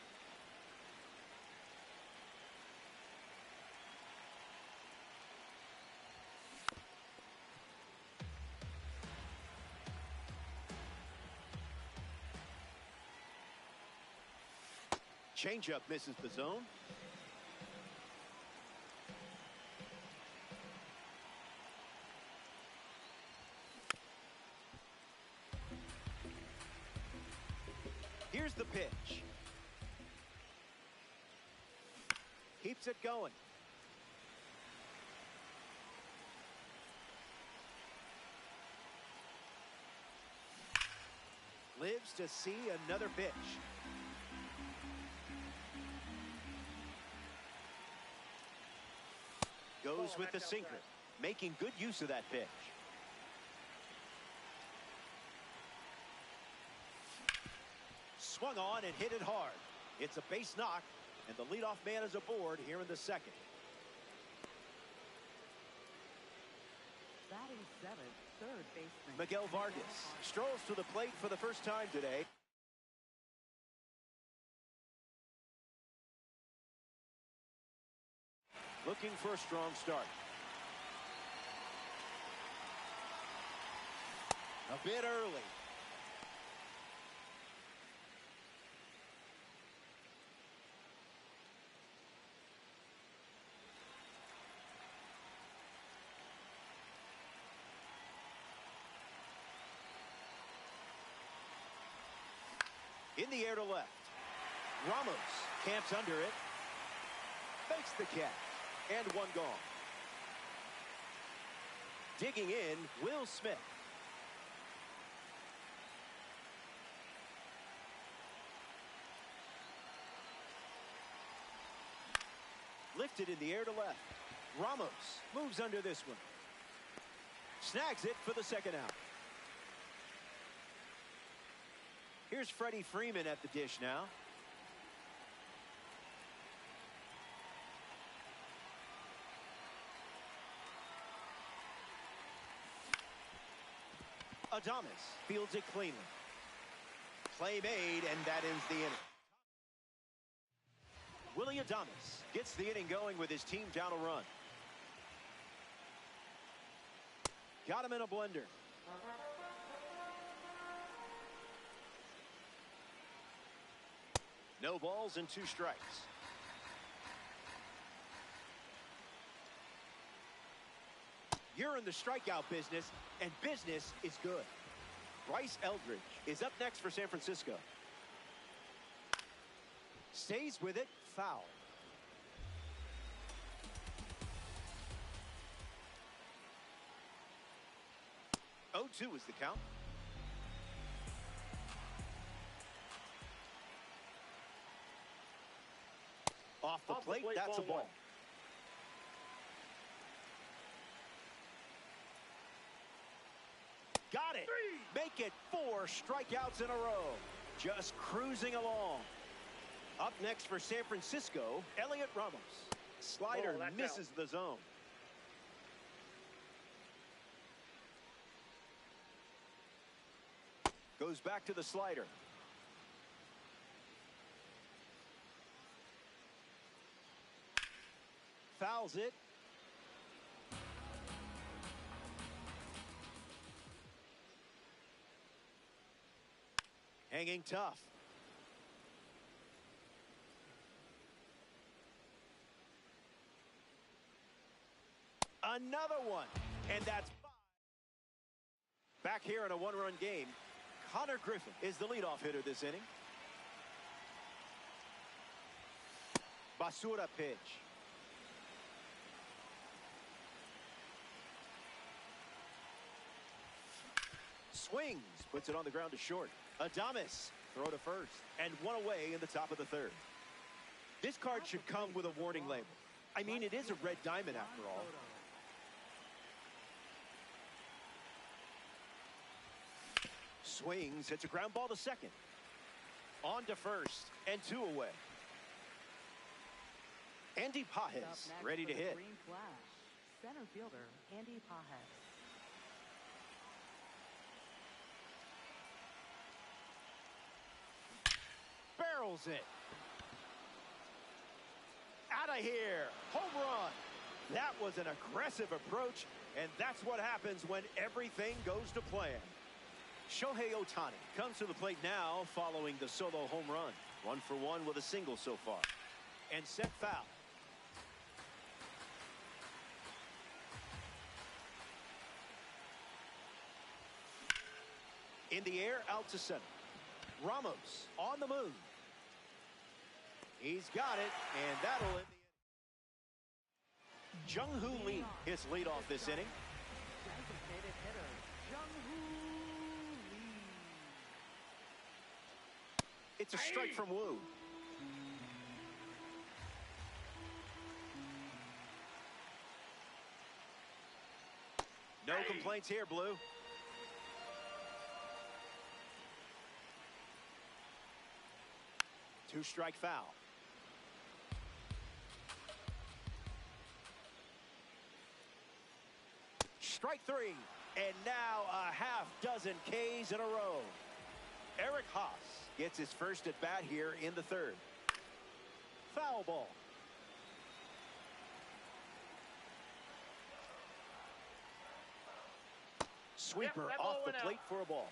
Changeup misses the zone. Here's the pitch. Keeps it going. Lives to see another pitch. Goes with the sinker, making good use of that pitch. Swung on and hit it hard. It's a base knock, and the leadoff man is aboard here in the second. Batting seventh, third baseman Miguel Vargas strolls to the plate for the first time today. Looking for a strong start. A bit early. In the air to left. Ramos camps under it. Makes the catch. And one gone. Digging in, Will Smith. Lifted in the air to left. Ramos moves under this one. Snags it for the second out. Here's Freddie Freeman at the dish now. Adames fields it cleanly. Play made, and that ends the inning. Willy Adames gets the inning going with his team down a run. Got him in a blender. No balls and 2 strikes. You're in the strikeout business, and business is good. Bryce Eldridge is up next for San Francisco. Stays with it, foul. 0-2 is the count. Off the plate, that's a ball. Got it. Make it 4 strikeouts in a row. Just cruising along. Up next for San Francisco, Elliot Ramos. Slider misses the zone. Goes back to the slider. Fouls it. Hanging tough. Another one. And that's 5. Back here in a 1-run game, Connor Griffin is the leadoff hitter this inning. Basura pitch. Swings, puts it on the ground to short. Adames, throw to first, and 1 away in the top of the 3rd. This card should come with a warning label. I mean, it is a red diamond after all. Swings, hits a ground ball to second. On to first, and 2 away. Andy Pages ready to hit. Green flash. Center fielder Andy Pages. Barrels it. Out of here. Home run. That was an aggressive approach, and that's what happens when everything goes to plan. Shohei Ohtani comes to the plate now following the solo home run. 1 for 1 with a single so far. And set foul. In the air, out to center. Ramos on the move. He's got it, and that'll end the inning. Jung-Hoo Lee hits leadoff this inning. Designated hitter Jung-Hoo Lee. It's a strike from Wu. No complaints here, Blue. Two-strike foul. Strike 3, and now a half-dozen Ks in a row. Eric Haas gets his first at bat here in the 3rd. Foul ball. Sweeper off the plate for a ball.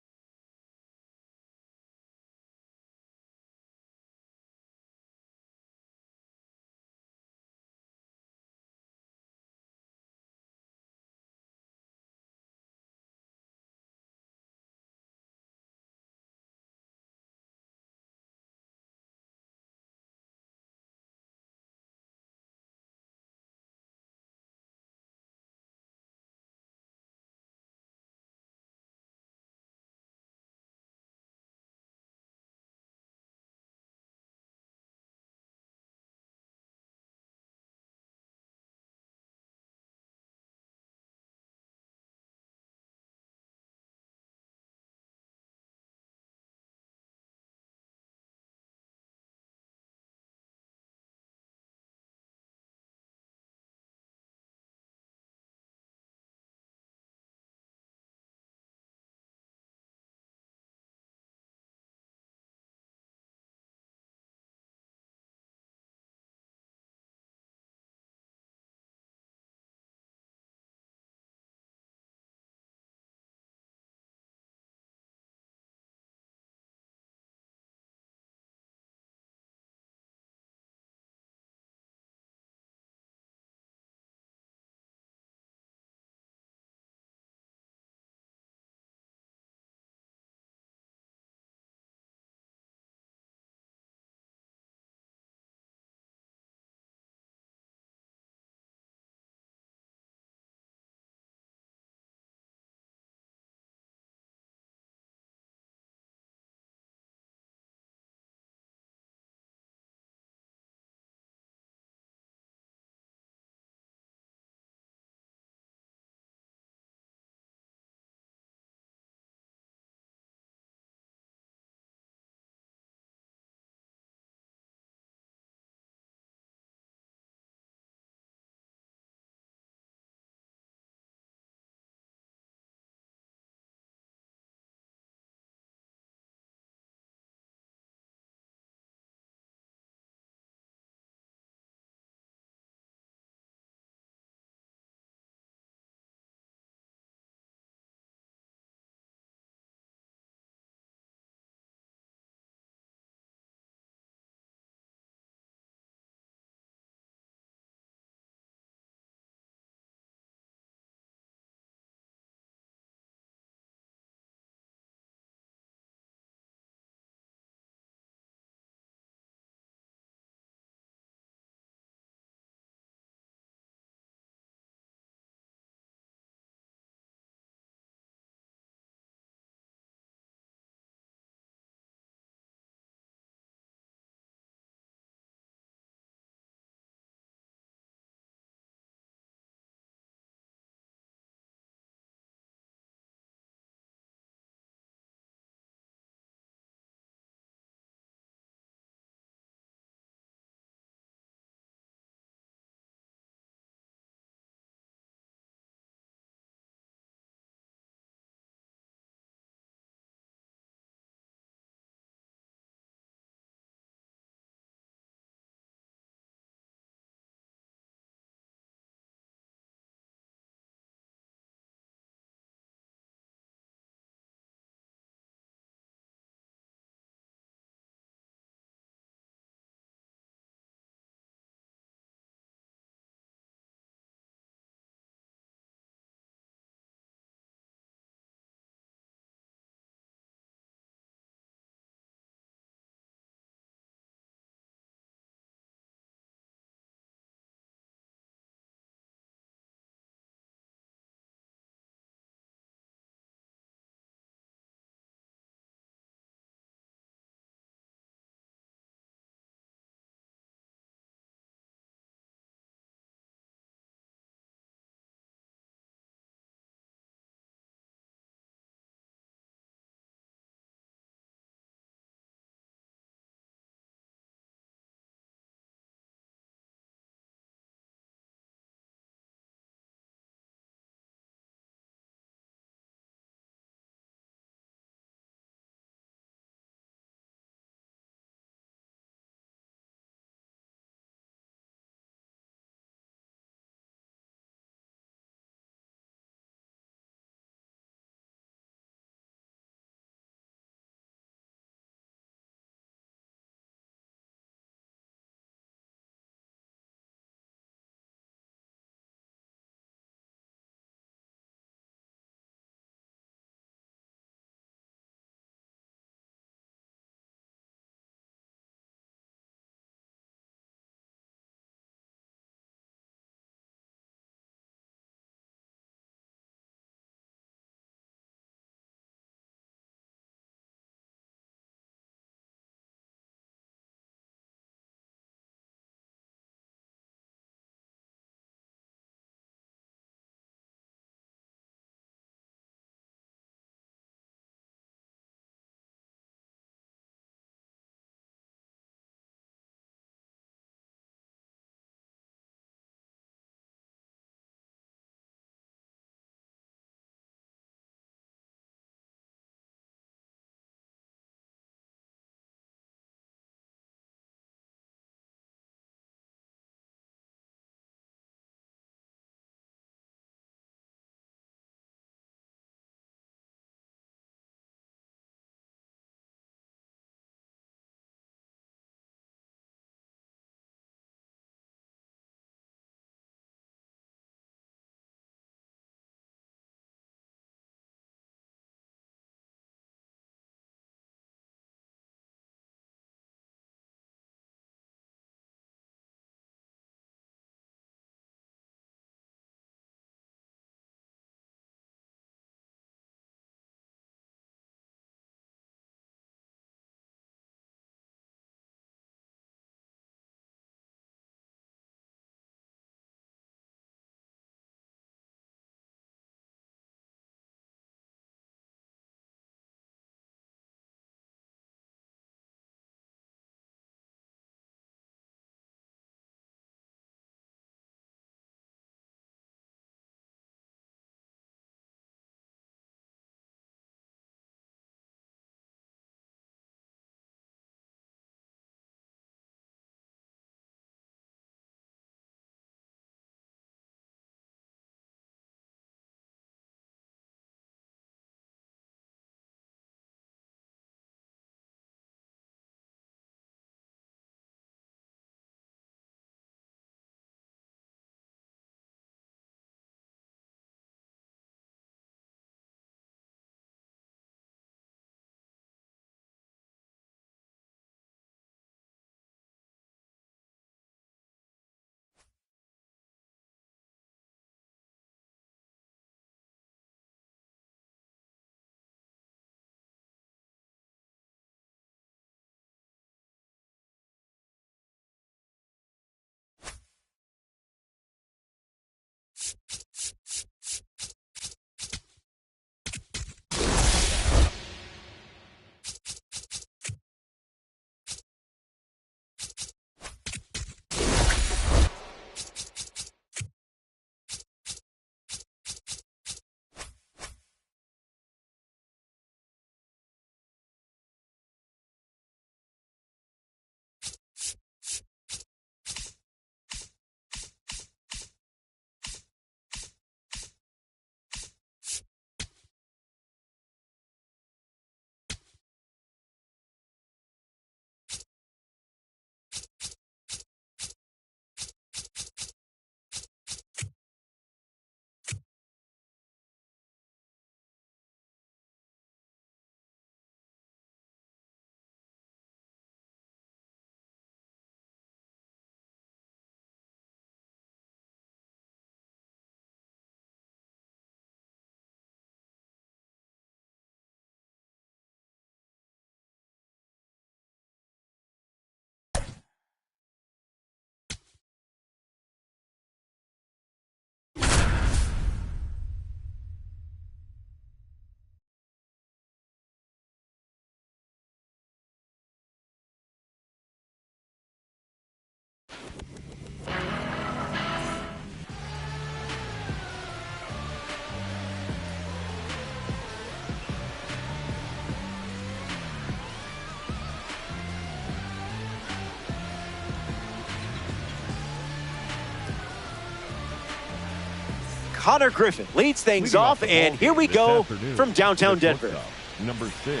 Connor Griffin leads things off, and here we go from downtown Denver. Number 6,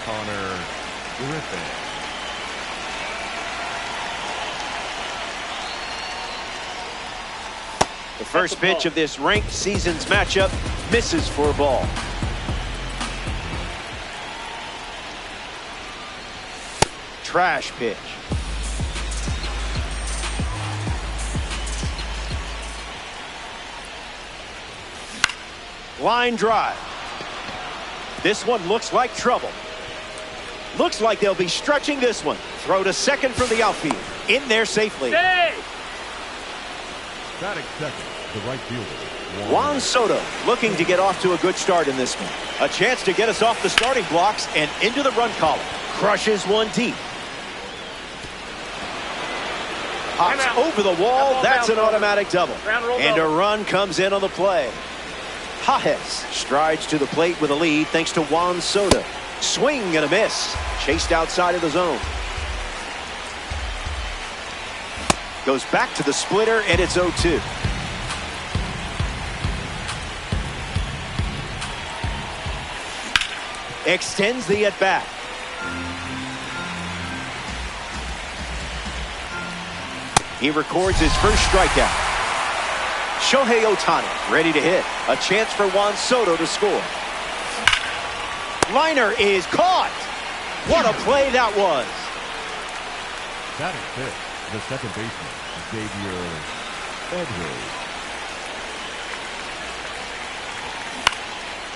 Connor Griffin. The first pitch of this ranked season's matchup misses for a ball. Trash pitch. Line drive. This one looks like trouble. Looks like they'll be stretching this one. Throw to second from the outfield. In there safely. Hey! Batting second, the right fielder, Juan Soto looking to get off to a good start in this one. A chance to get us off the starting blocks and into the run column. Crushes one deep. Hops over the wall. That's an automatic double. And a run comes in on the play. Pages strides to the plate with a lead thanks to Juan Soto. Swing and a miss. Chased outside of the zone. Goes back to the splitter, and it's 0-2. Extends the at-bat. He records his first strikeout. Shohei Ohtani ready to hit. A chance for Juan Soto to score. Liner is caught. What a play that was. Batting fifth, the second baseman, Xavier Edwards.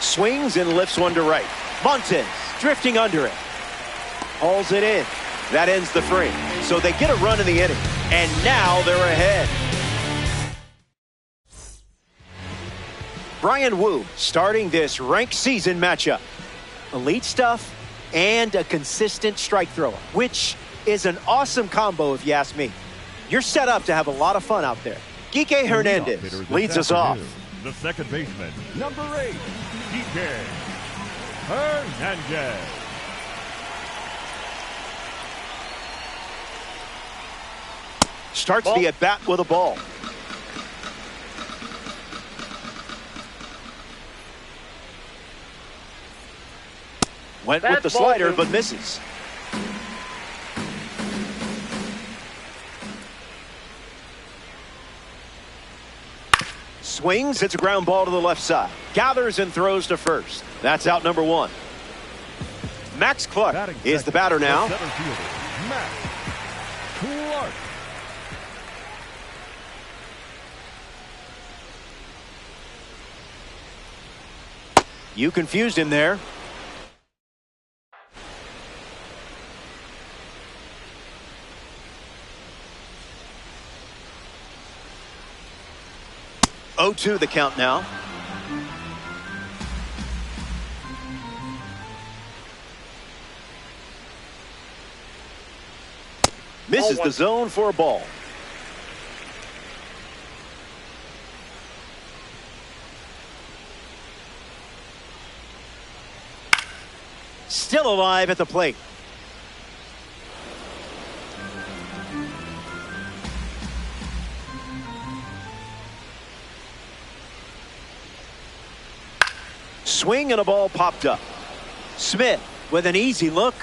Swings and lifts one to right. Montes drifting under it. Hauls it in. That ends the frame. So they get a run in the inning. And now they're ahead. Bryan Woo starting this ranked season matchup. Elite stuff and a consistent strike thrower, which is an awesome combo if you ask me. You're set up to have a lot of fun out there. Kike Hernandez leads us off. The second baseman, number 8, Kike Hernandez. Starts the at-bat with a ball. Went with the slider, but misses. Swings, it's a ground ball to the left side. Gathers and throws to first. That's out number 1. Max Clark is the batter now. Center fielder, Max Clark. You confused him there. 0-2 the count now. Misses the zone for a ball. Still alive at the plate. Swing and a ball popped up. Smith with an easy look.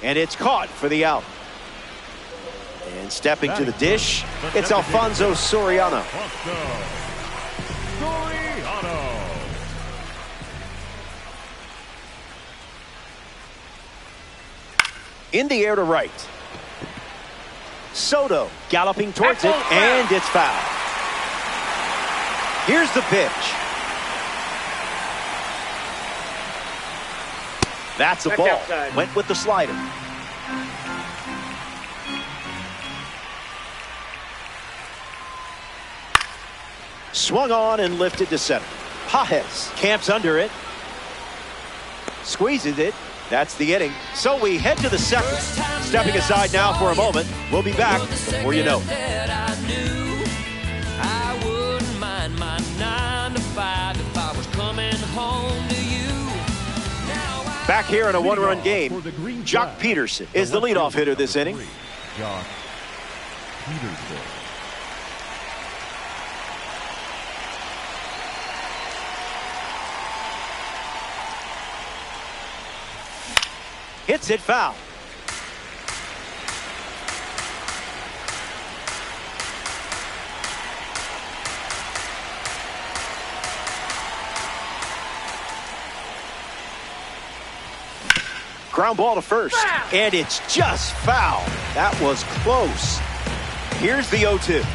And it's caught for the out. And stepping to the dish, it's Alfonso Soriano. In the air to right. Soto galloping towards it, and it's foul. Here's the pitch. That's a ball. Outside. Went with the slider. Swung on and lifted to center. Pages camps under it. Squeezes it. That's the inning. So we head to the second. Stepping aside now for a moment. We'll be back before you know it. Back here in a one-run game, Jock Peterson is the leadoff hitter this inning. Jock Peterson. Hits it foul. Ground ball to first, and it's just foul. That was close. Here's the 0-2.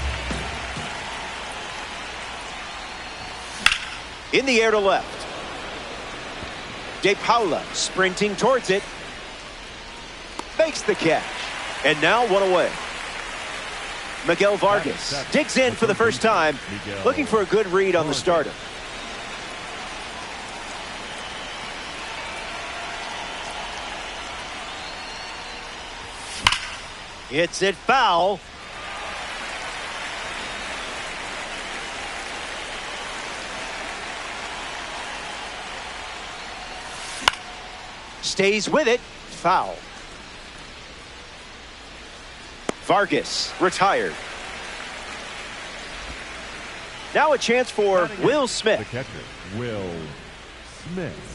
In the air to left. De Paula sprinting towards it. Makes the catch. And now one away. Miguel Vargas digs in for the first time, looking for a good read on the starter. Hits it foul. Stays with it. Foul. Vargas retired. Now a chance for Will Smith. The catcher, Will Smith.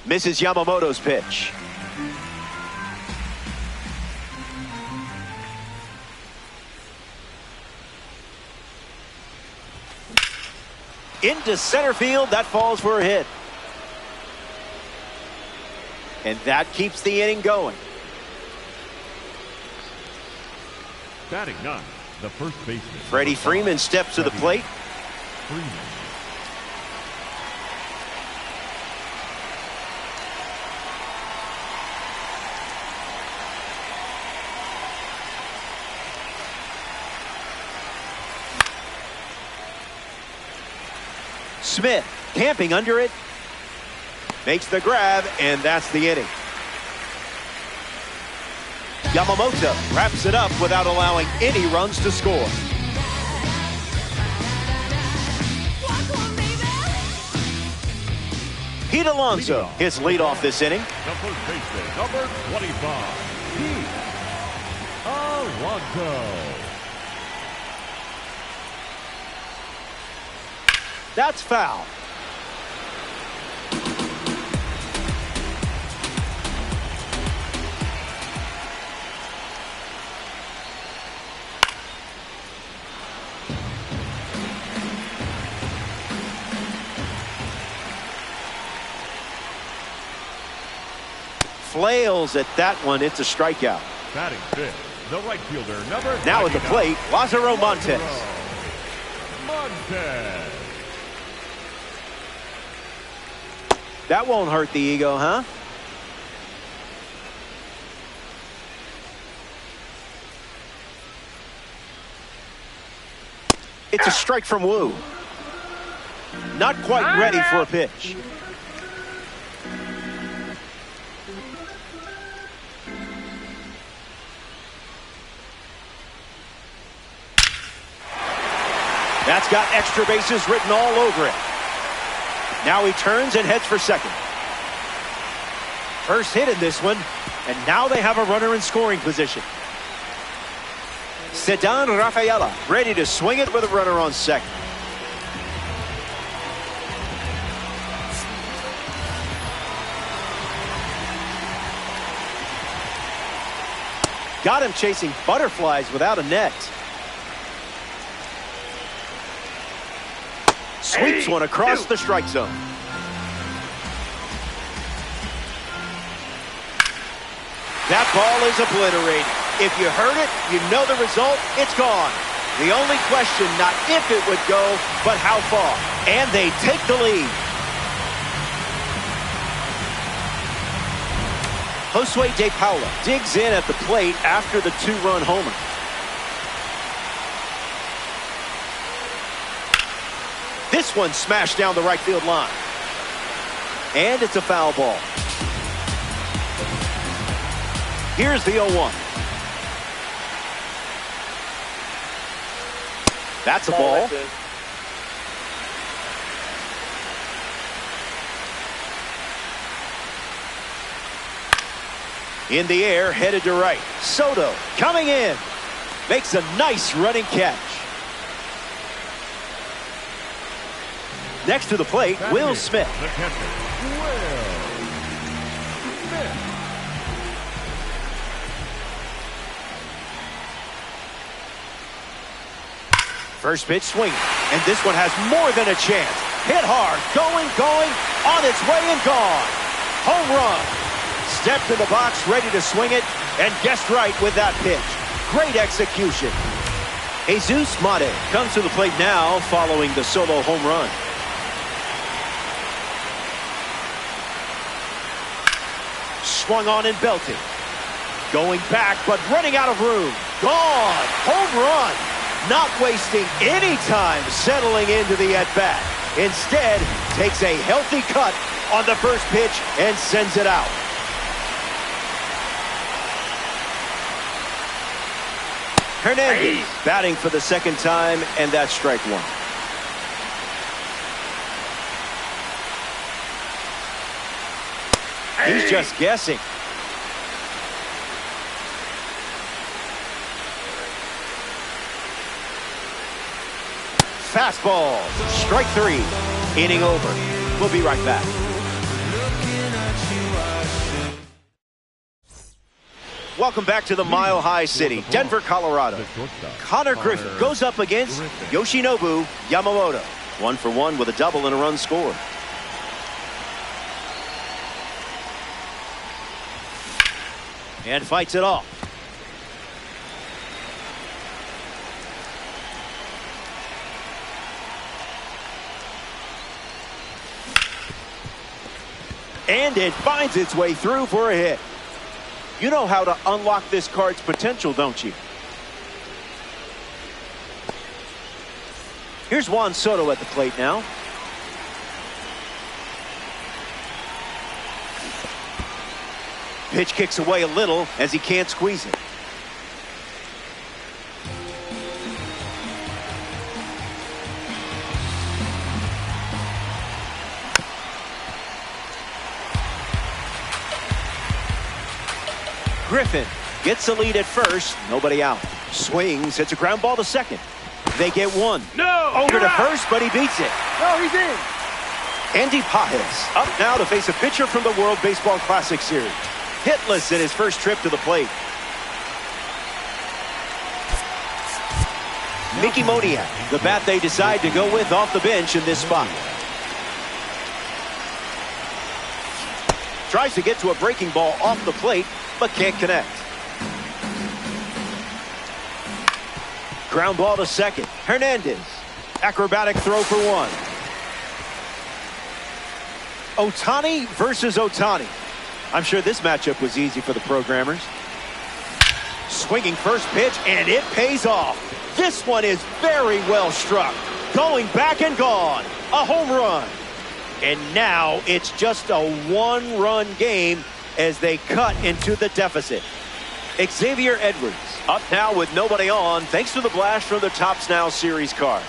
Misses Yamamoto's pitch. Into center field. That falls for a hit. And that keeps the inning going. Batting ninth, the first baseman. Freddie Freeman steps to the plate. Freeman. Smith camping under it. Makes the grab, and that's the inning. Yamamoto wraps it up without allowing any runs to score. Pete Alonso, his leadoff this inning. The first baseman, number 25, Pete Alonso. That's foul. Flails at that one. It's a strikeout. Batting fifth, the right fielder, number 99. Now at the plate, Lázaro Montes. Montes. That won't hurt the ego, huh? It's a strike from Wu. Not quite ready for a pitch. That's got extra bases written all over it. Now he turns and heads for second. First hit in this one, and now they have a runner in scoring position. Ceddanne Rafaela ready to swing it with a runner on second. Got him chasing butterflies without a net. Sweeps one across the strike zone. That ball is obliterated. If you heard it, you know the result. It's gone. The only question, not if it would go, but how far. And they take the lead. Josue De Paula digs in at the plate after the two-run homer. This one smashed down the right field line. And it's a foul ball. Here's the 0-1. That's a ball. In the air, headed to right. Soto coming in. Makes a nice running catch. Next to the plate, Will Smith. The catcher, Will Smith. First pitch swing, and this one has more than a chance. Hit hard, going, on its way and gone. Home run. Stepped in the box, ready to swing it, and guessed right with that pitch. Great execution. Jesus Mate comes to the plate now following the solo home run. Swung on and belted. Going back, but running out of room. Gone. Home run. Not wasting any time settling into the at-bat. Instead, takes a healthy cut on the first pitch and sends it out. Hernandez batting for the second time, and that's strike one. He's just guessing. Fastball. Strike three. Inning over. We'll be right back. Welcome back to the Mile High City, Denver, Colorado. Connor Griffin goes up against Yoshinobu Yamamoto. 1-for-1 with a double and a run scored. And fights it off. And it finds its way through for a hit. You know how to unlock this card's potential, don't you? Here's Juan Soto at the plate now. Pitch kicks away a little as he can't squeeze it. Griffin gets the lead at first. Nobody out. Swings. Hits a ground ball to second. They get one. No! Over to first, but he beats it. No, he's in. Andy Pajes up now to face a pitcher from the World Baseball Classic Series. Hitless in his first trip to the plate. Mickey Moniak, the bat they decide to go with off the bench in this spot. Tries to get to a breaking ball off the plate, but can't connect. Ground ball to second. Hernandez. Acrobatic throw for one. Ohtani versus Ohtani. I'm sure this matchup was easy for the programmers. Swinging first pitch, and it pays off. This one is very well struck. Going back and gone. A home run. And now it's just a one-run game as they cut into the deficit. Xavier Edwards up now with nobody on thanks to the blast from the Topps Now Series card.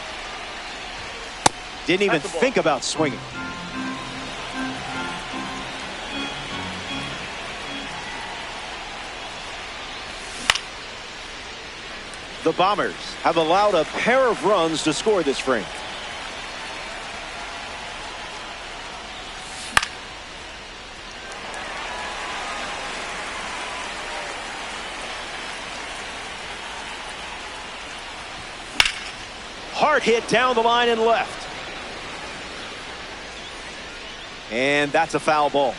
Didn't even think about swinging. The Bombers have allowed a pair of runs to score this frame. Hard hit down the line and left. And that's a foul ball.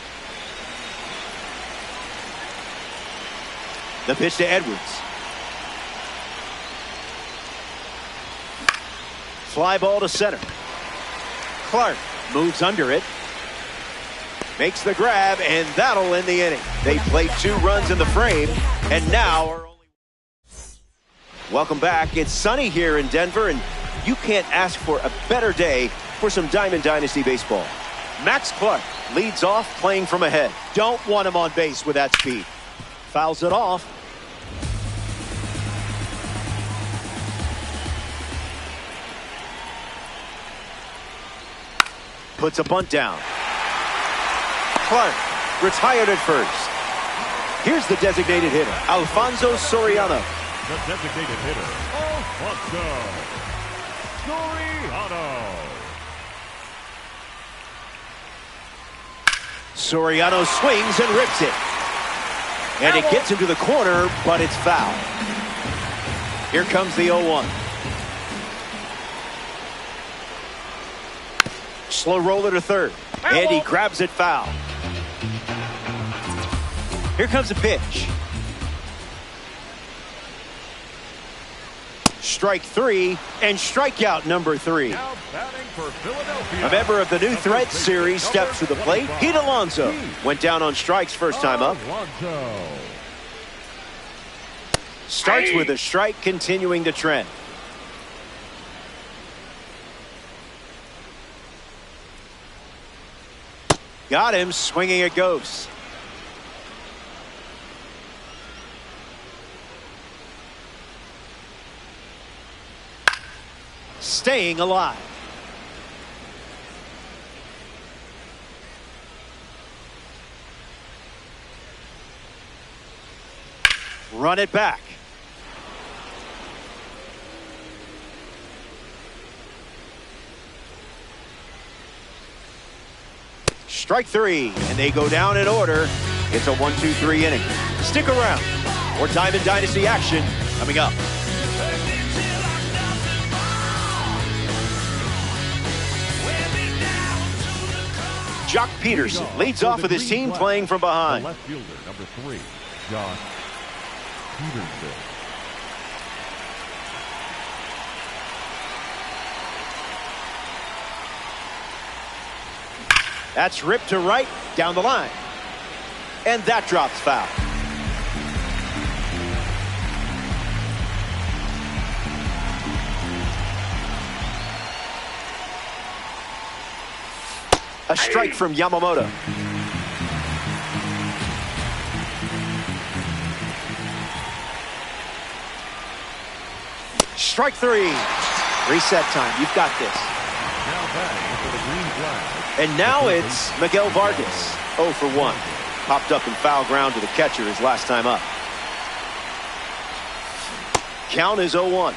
The pitch to Edwards. Fly ball to center. Clark moves under it. Makes the grab, and that'll end the inning. They played 2 runs in the frame, and now are only... Welcome back. It's sunny here in Denver, and you can't ask for a better day for some Diamond Dynasty baseball. Max Clark leads off playing from ahead. Don't want him on base with that speed. Fouls it off. Puts a bunt down. Clark retired at first. Here's the designated hitter, Alfonso Soriano. The designated hitter, Alfonso Soriano. Soriano swings and rips it. And it gets into the corner, but it's foul. Here comes the 0-1. Slow roller to third. And he grabs it foul. Here comes a pitch. Strike 3 and strikeout number 3. Now batting for Philadelphia. A member of the New Threats series steps to the plate. Pete Alonso went down on strikes first time up. Starts with a strike, continuing the trend. Got him, swinging it goes. Staying alive. Run it back. Strike 3, and they go down in order. It's a 1-2-3 inning. Stick around. More Diamond Dynasty action coming up. Jock Peterson leads off with his team playing from behind. The left fielder, number 3, Jock Peterson. That's ripped to right, down the line. And that drops foul. A strike from Yamamoto. Strike 3. Reset time. You've got this. Now batting for the green flag. And now it's Miguel Vargas. 0 for 1. Popped up in foul ground to the catcher his last time up. Count is 0-1.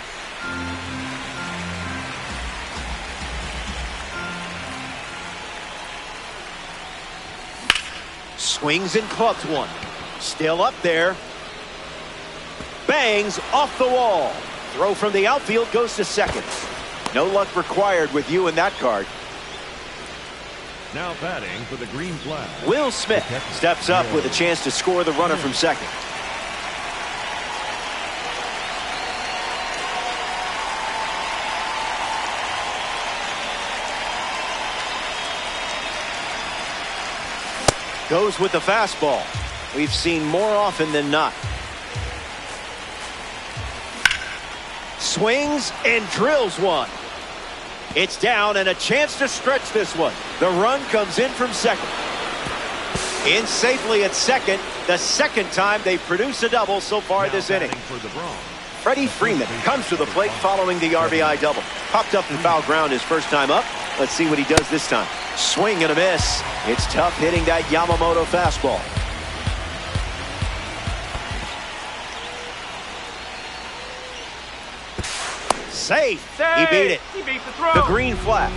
Swings and clubs one. Still up there. Bangs off the wall. Throw from the outfield goes to second. No luck required with you in that card. Now batting for the green flag. Will Smith steps up with a chance to score the runner from second. Goes with the fastball. We've seen more often than not. Swings and drills one. It's down and a chance to stretch this one. The run comes in from second. In safely at second, the second time they produce a double so far this inning. For the Bronx, Freddie Freeman comes to the plate following the RBI double. Popped up in foul ground his first time up. Let's see what he does this time. Swing and a miss. It's tough hitting that Yamamoto fastball. Safe. He beat it. He beat the throw. The green flag.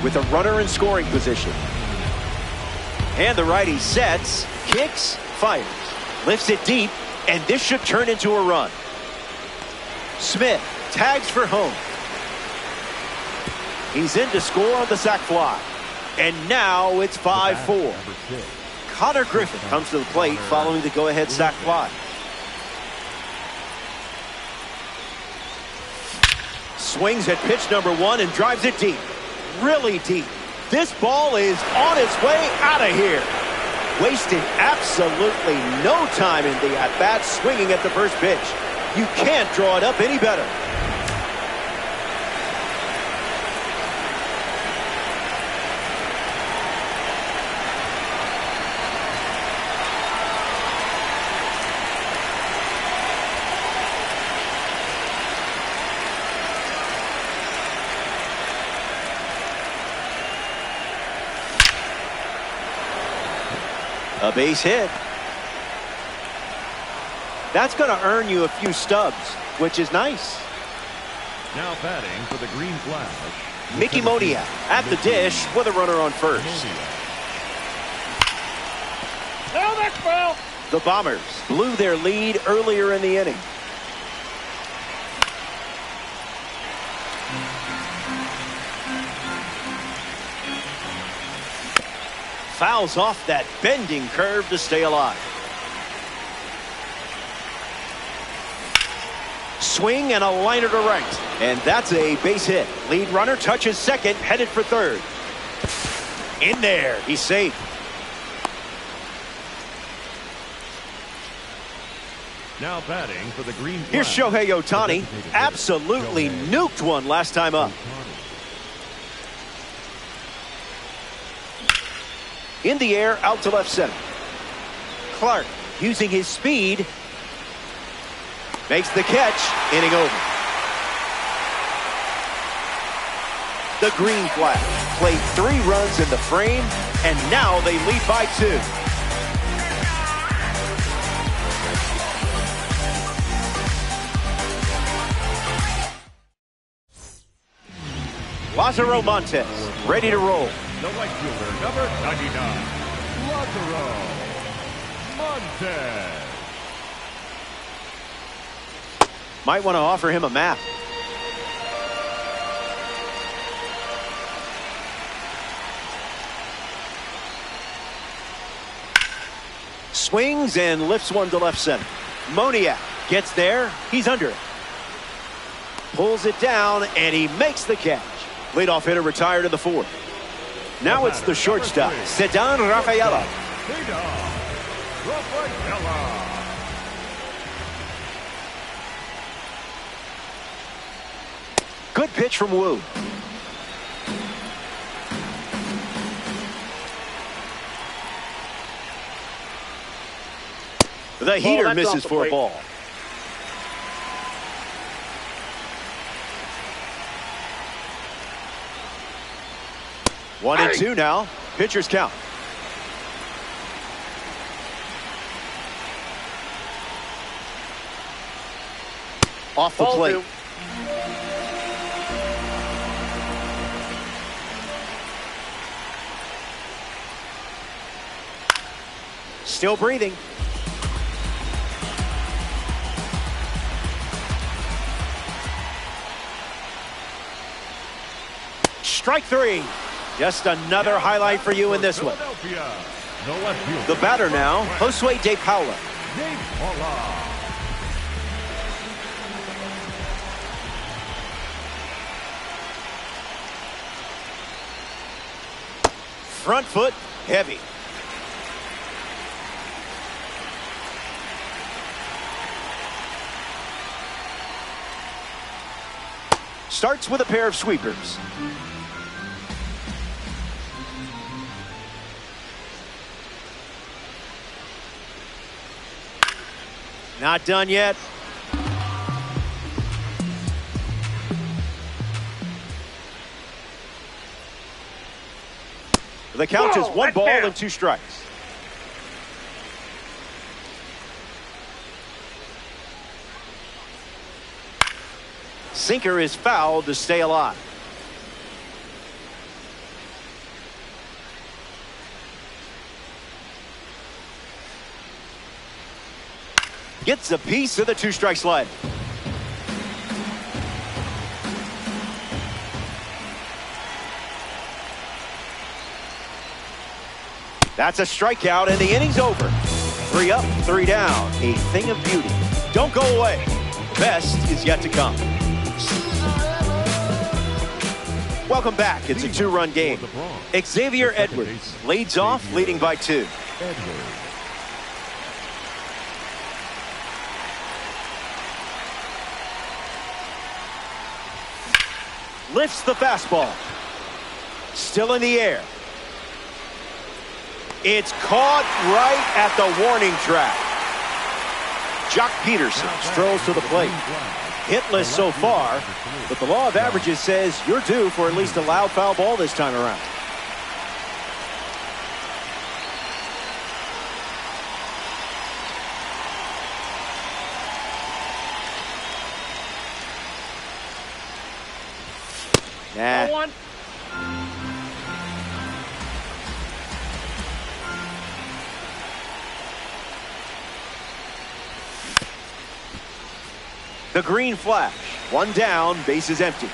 With a runner in scoring position. And the righty sets, kicks, fires. Lifts it deep, and this should turn into a run. Smith tags for home. He's in to score on the sac fly. And now it's 5-4. Connor Griffin comes to the plate following the go-ahead sac fly. Swings at pitch number 1 and drives it deep. Really deep. This ball is on its way out of here. Wasted absolutely no time in the at-bat, swinging at the first pitch. You can't draw it up any better. A base hit. That's going to earn you a few stubs, which is nice. Now batting for the Green Flash, Mickey Moniak at the dish with a runner on first. No, that's foul. The Bombers blew their lead earlier in the inning. Fouls off that bending curve to stay alive. Swing and a liner to right. And that's a base hit. Lead runner touches second, headed for third. In there, he's safe. Now batting for the Green Flash. Here's Shohei Ohtani. Absolutely nuked one last time up. In the air, out to left center. Clark, using his speed, makes the catch, inning over. The Green Flash played 3 runs in the frame, and now they lead by 2. Lázaro Montes, ready to roll. The right fielder, number 99, Lázaro Montes. Might want to offer him a map. Swings and lifts one to left center. Moniak gets there. He's under it. Pulls it down, and he makes the catch. Leadoff hitter retired in the 4th. Now it's the shortstop, Ceddanne Rafaela. Good pitch from Wu. The heater misses for a ball. One and 2 now. Pitcher's count. Off the plate. Still breathing. Strike 3. Just another highlight for you in this one. The batter now, Josue De Paula. Front foot heavy. Starts with a pair of sweepers. Not done yet. The count is 1 ball and 2 strikes. Sinker is fouled to stay alive. Gets a piece of the 2-strike slide. That's a strikeout, and the inning's over. 3 up, 3 down. A thing of beauty. Don't go away. The best is yet to come. Welcome back. It's a 2-run game. Xavier Edwards leads off, leading by 2. Lifts the fastball. Still in the air. It's caught right at the warning track. Jock Peterson strolls to the plate. Hitless so far, but the law of averages says you're due for at least a loud foul ball this time around. Nah. The green flash. 1 down, base is empty.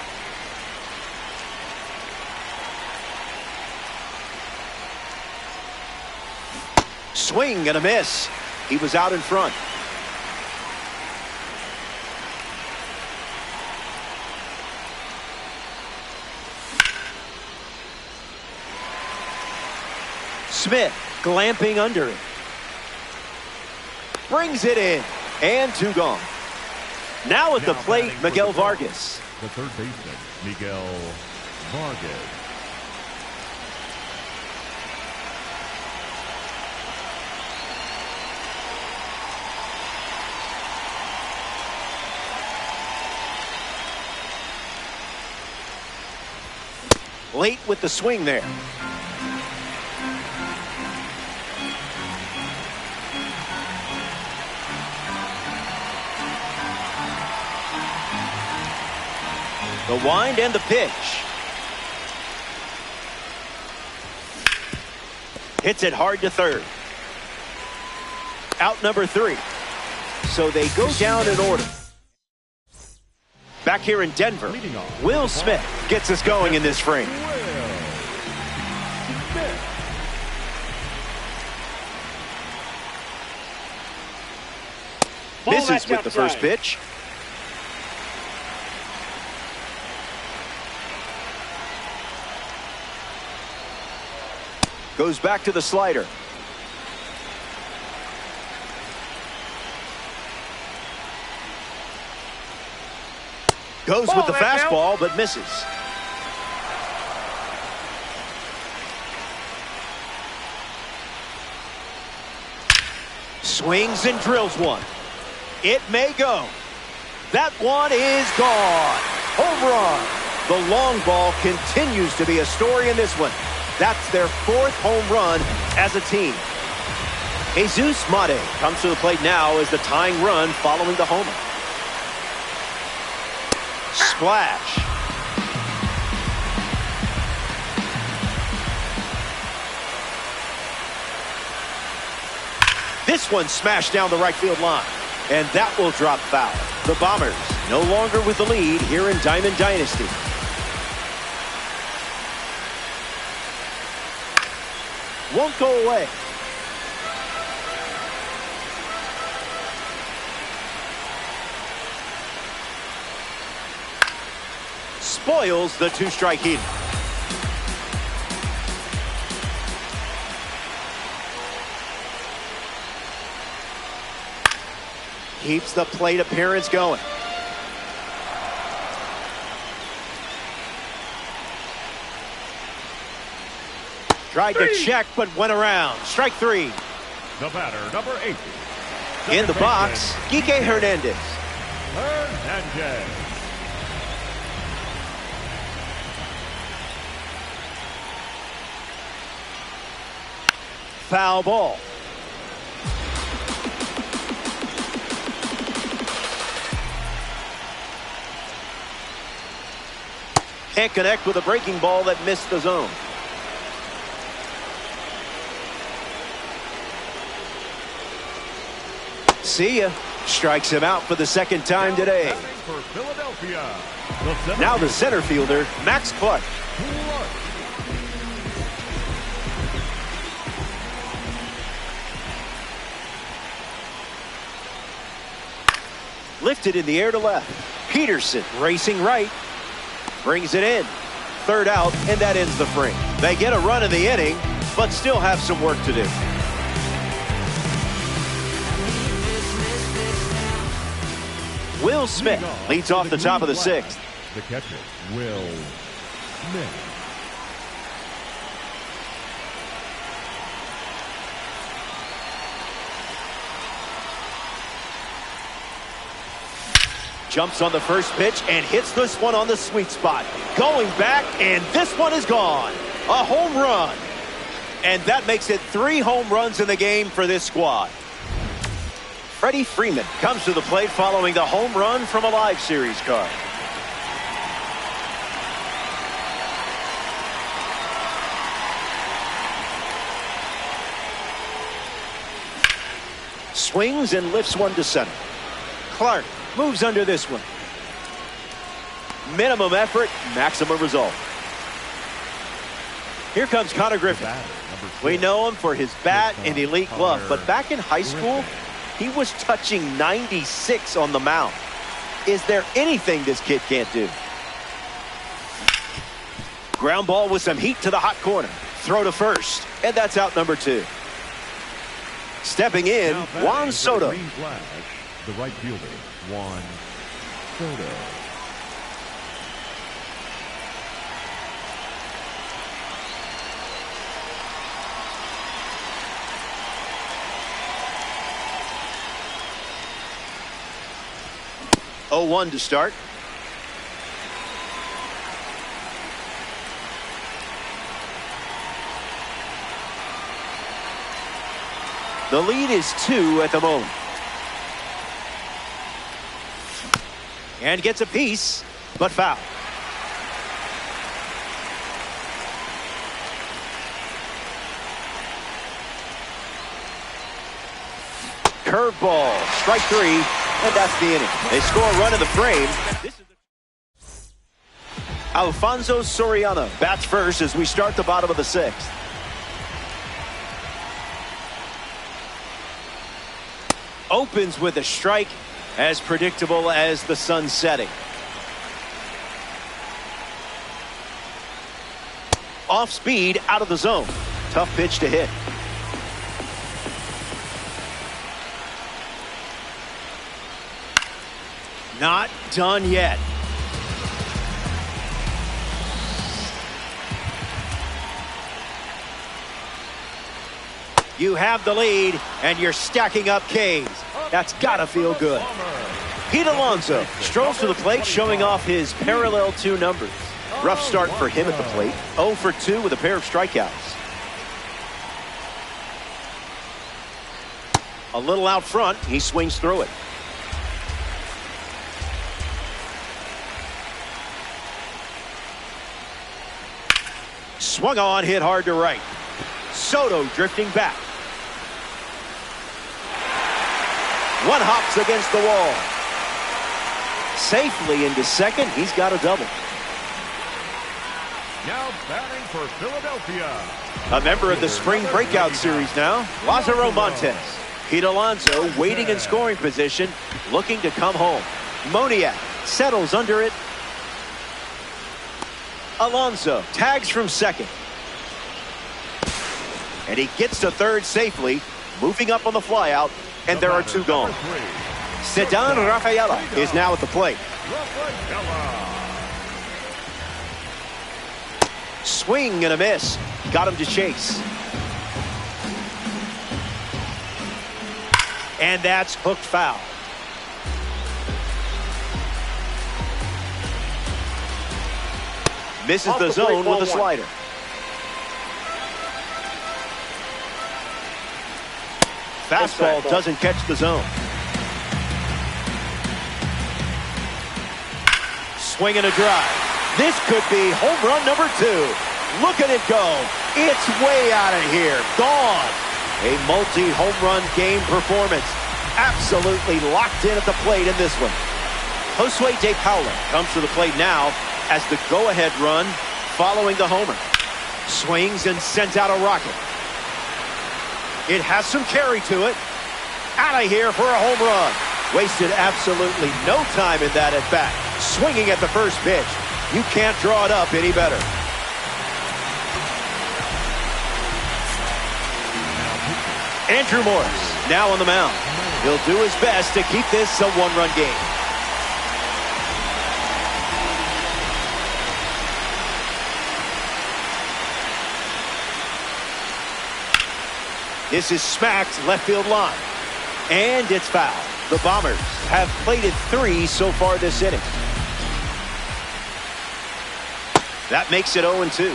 Swing and a miss. He was out in front. Smith glamping under it. Brings it in. And 2 gone. Now at the plate, Miguel Vargas. The third baseman, Miguel Vargas. Late with the swing there. The wind and the pitch. Hits it hard to third. Out number 3. So they go down in order. Back here in Denver, Will Smith gets us going in this frame. Misses with the first pitch. Goes back to the slider. Goes with the fastball, but misses. Swings and drills one. It may go. That one is gone. Home run. The long ball continues to be a story in this one. That's their 4th home run as a team. Jesus Mate comes to the plate now as the tying run following the homer. Splash. This one smashed down the right field line, and that will drop foul. The Bombers no longer with the lead here in Diamond Dynasty. Won't go away. Spoils the 2-strike heater. Keeps the plate appearance going. Tried to check, but went around. Strike three. The batter, number 8. In the box, Kike Hernandez. Hernandez. Foul ball. Can't connect with a breaking ball that missed the zone. See ya. Strikes him out for the second time today. For Philadelphia. Now the center fielder, Max Clark. Lifted in the air to left. Peterson racing right. Brings it in. Third out, and that ends the frame. They get a run in the inning, but still have some work to do. Will Smith leads off the top of the 6th. The catcher, Will Smith. Jumps on the first pitch and hits this one on the sweet spot. Going back, and this one is gone. A home run. And that makes it 3 home runs in the game for this squad. Freddie Freeman comes to the plate following the home run from a live series card. Swings and lifts one to center. Clark moves under this one. Minimum effort, maximum result. Here comes Connor Griffin. We know him for his bat and elite glove, but back in high school, he was touching 96 on the mound. Is there anything this kid can't do? Ground ball with some heat to the hot corner. Throw to first, and that's out number 2. Stepping in, Juan Soto. The right fielder, Juan Soto. Oh, 1 to start. The lead is 2 at the moment. And gets a piece, but foul. Curveball, strike 3, and that's the inning. They score a run in the frame. Alfonso Soriano bats first as we start the bottom of the 6th. Opens with a strike, as predictable as the sun setting. Off speed, out of the zone. Tough pitch to hit. Not done yet. You have the lead, and you're stacking up Ks. That's gotta feel good. Pete Alonso strolls to the plate, showing off his parallel 2 numbers. Rough start for him at the plate. 0 for 2 with a pair of strikeouts. A little out front, he swings through it. Swung on, hit hard to right. Soto drifting back. One hops against the wall. Safely into second. He's got a double. Now batting for Philadelphia. A member of the spring breakout series now, Lázaro Montes. Pete Alonso waiting in scoring position, looking to come home. Moniak settles under it. Alonso tags from second. And he gets to third safely, moving up on the flyout, and there are 2 gone. Ceddanne Rafaela is now at the plate. Swing and a miss. Got him to chase. And that's hooked foul. Misses the zone with a slider. Fastball doesn't catch the zone. Swing and a drive. This could be home run number 2. Look at it go. It's way out of here. Gone. A multi-home run game performance. Absolutely locked in at the plate in this one. Josue De Paula comes to the plate now as the go-ahead run following the homer. Swings and sends out a rocket. It has some carry to it. Out of here for a home run. Wasted absolutely no time in that at-bat. Swinging at the first pitch. You can't draw it up any better. Andrew Morris now on the mound. He'll do his best to keep this a one-run game. This is smacked left field line. And it's foul. The Bombers have plated 3 so far this inning. That makes it 0-2.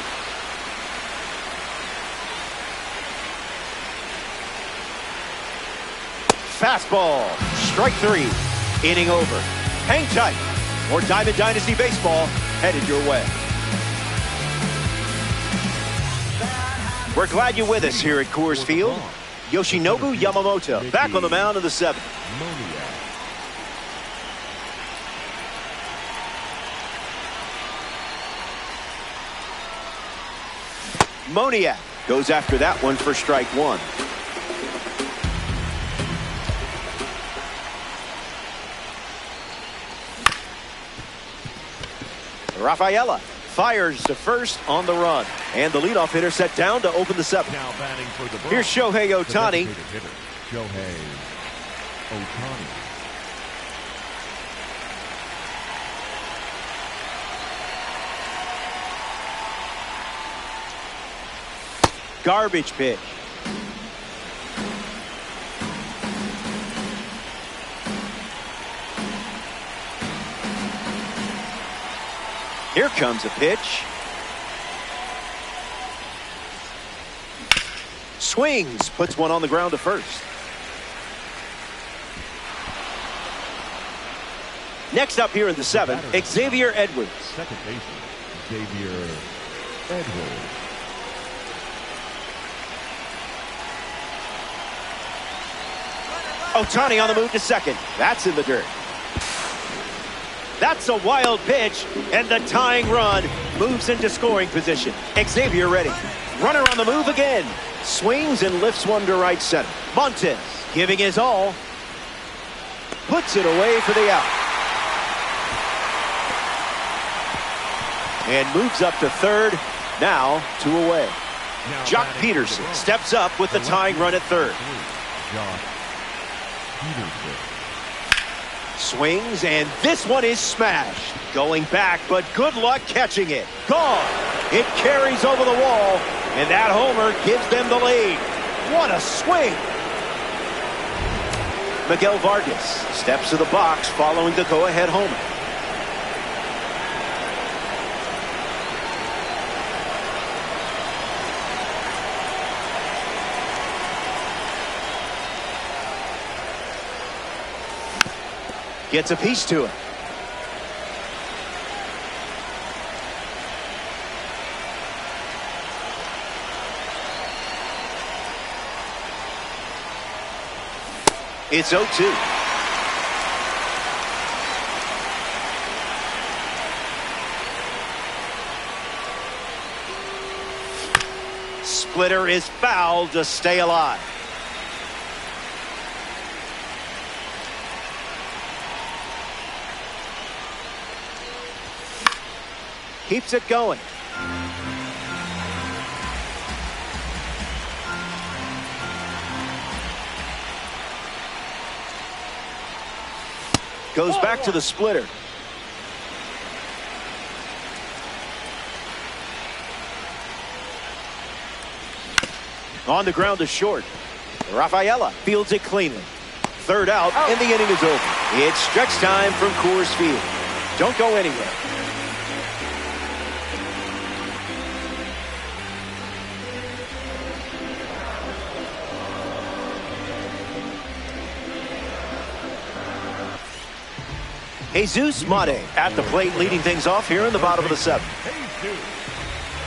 Fastball. Strike 3. Inning over. Hang tight. More Diamond Dynasty baseball headed your way. We're glad you're with us here at Coors Field. Yoshinobu Yamamoto back on the mound in the 7th. Moniak goes after that one for strike 1. Rafaela fires to first on the run. And the leadoff hitter set down to open the 7th. Now batting for the Bronx, here's Shohei Ohtani. Shohei Ohtani. Garbage pitch. Here comes a pitch. Swings, puts one on the ground to first. Next up here in the 7th, Xavier Edwards. Second baseman, Xavier Edwards. Ohtani on the move to second. That's in the dirt. That's a wild pitch, and the tying run moves into scoring position. Xavier ready. Runner on the move again. Swings and lifts one to right center. Montes giving his all. Puts it away for the out. And moves up to third. Now 2 away. Jock Peterson steps up with the tying run at third. Jock Peterson. Swings, and this one is smashed. Going back, but good luck catching it. Gone. It carries over the wall, and that homer gives them the lead. What a swing. Miguel Vargas steps to the box following the go-ahead homer. Gets a piece to it. It's 0-2. Splitter is fouled to stay alive. Keeps it going. Goes back to the splitter. On the ground to short. Rafaela fields it cleanly. Third out, and the inning is over. It's stretch time from Coors Field. Don't go anywhere. Jesus Mate at the plate, leading things off here in the bottom of the seventh. Jesus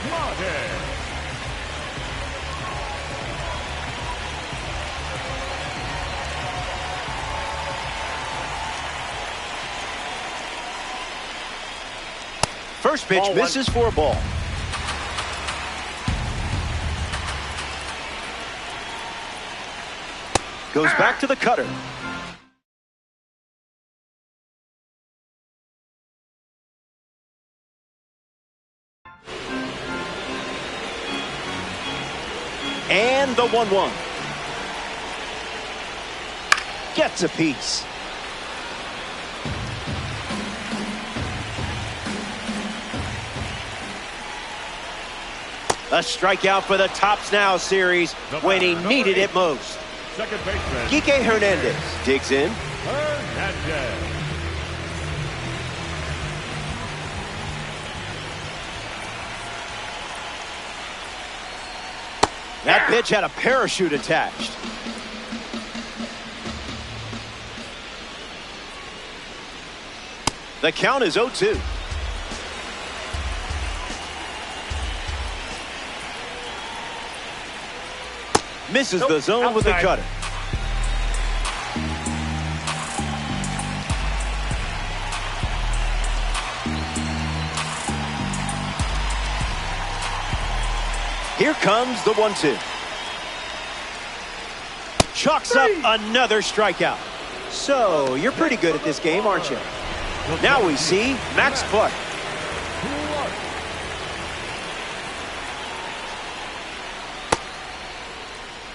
Mate. First pitch misses for a ball. Goes back to the cutter. And the 1-1. Gets a piece. A strikeout for the Tops Now series when he needed it most. Second baseman. Kike Hernandez digs in. Hernandez. That pitch had a parachute attached. The count is 0-2. Misses the zone with the cutter. Here comes the 1-2. Chalks up another strikeout. So, you're pretty good at this game, aren't you? Now we see Max Clark.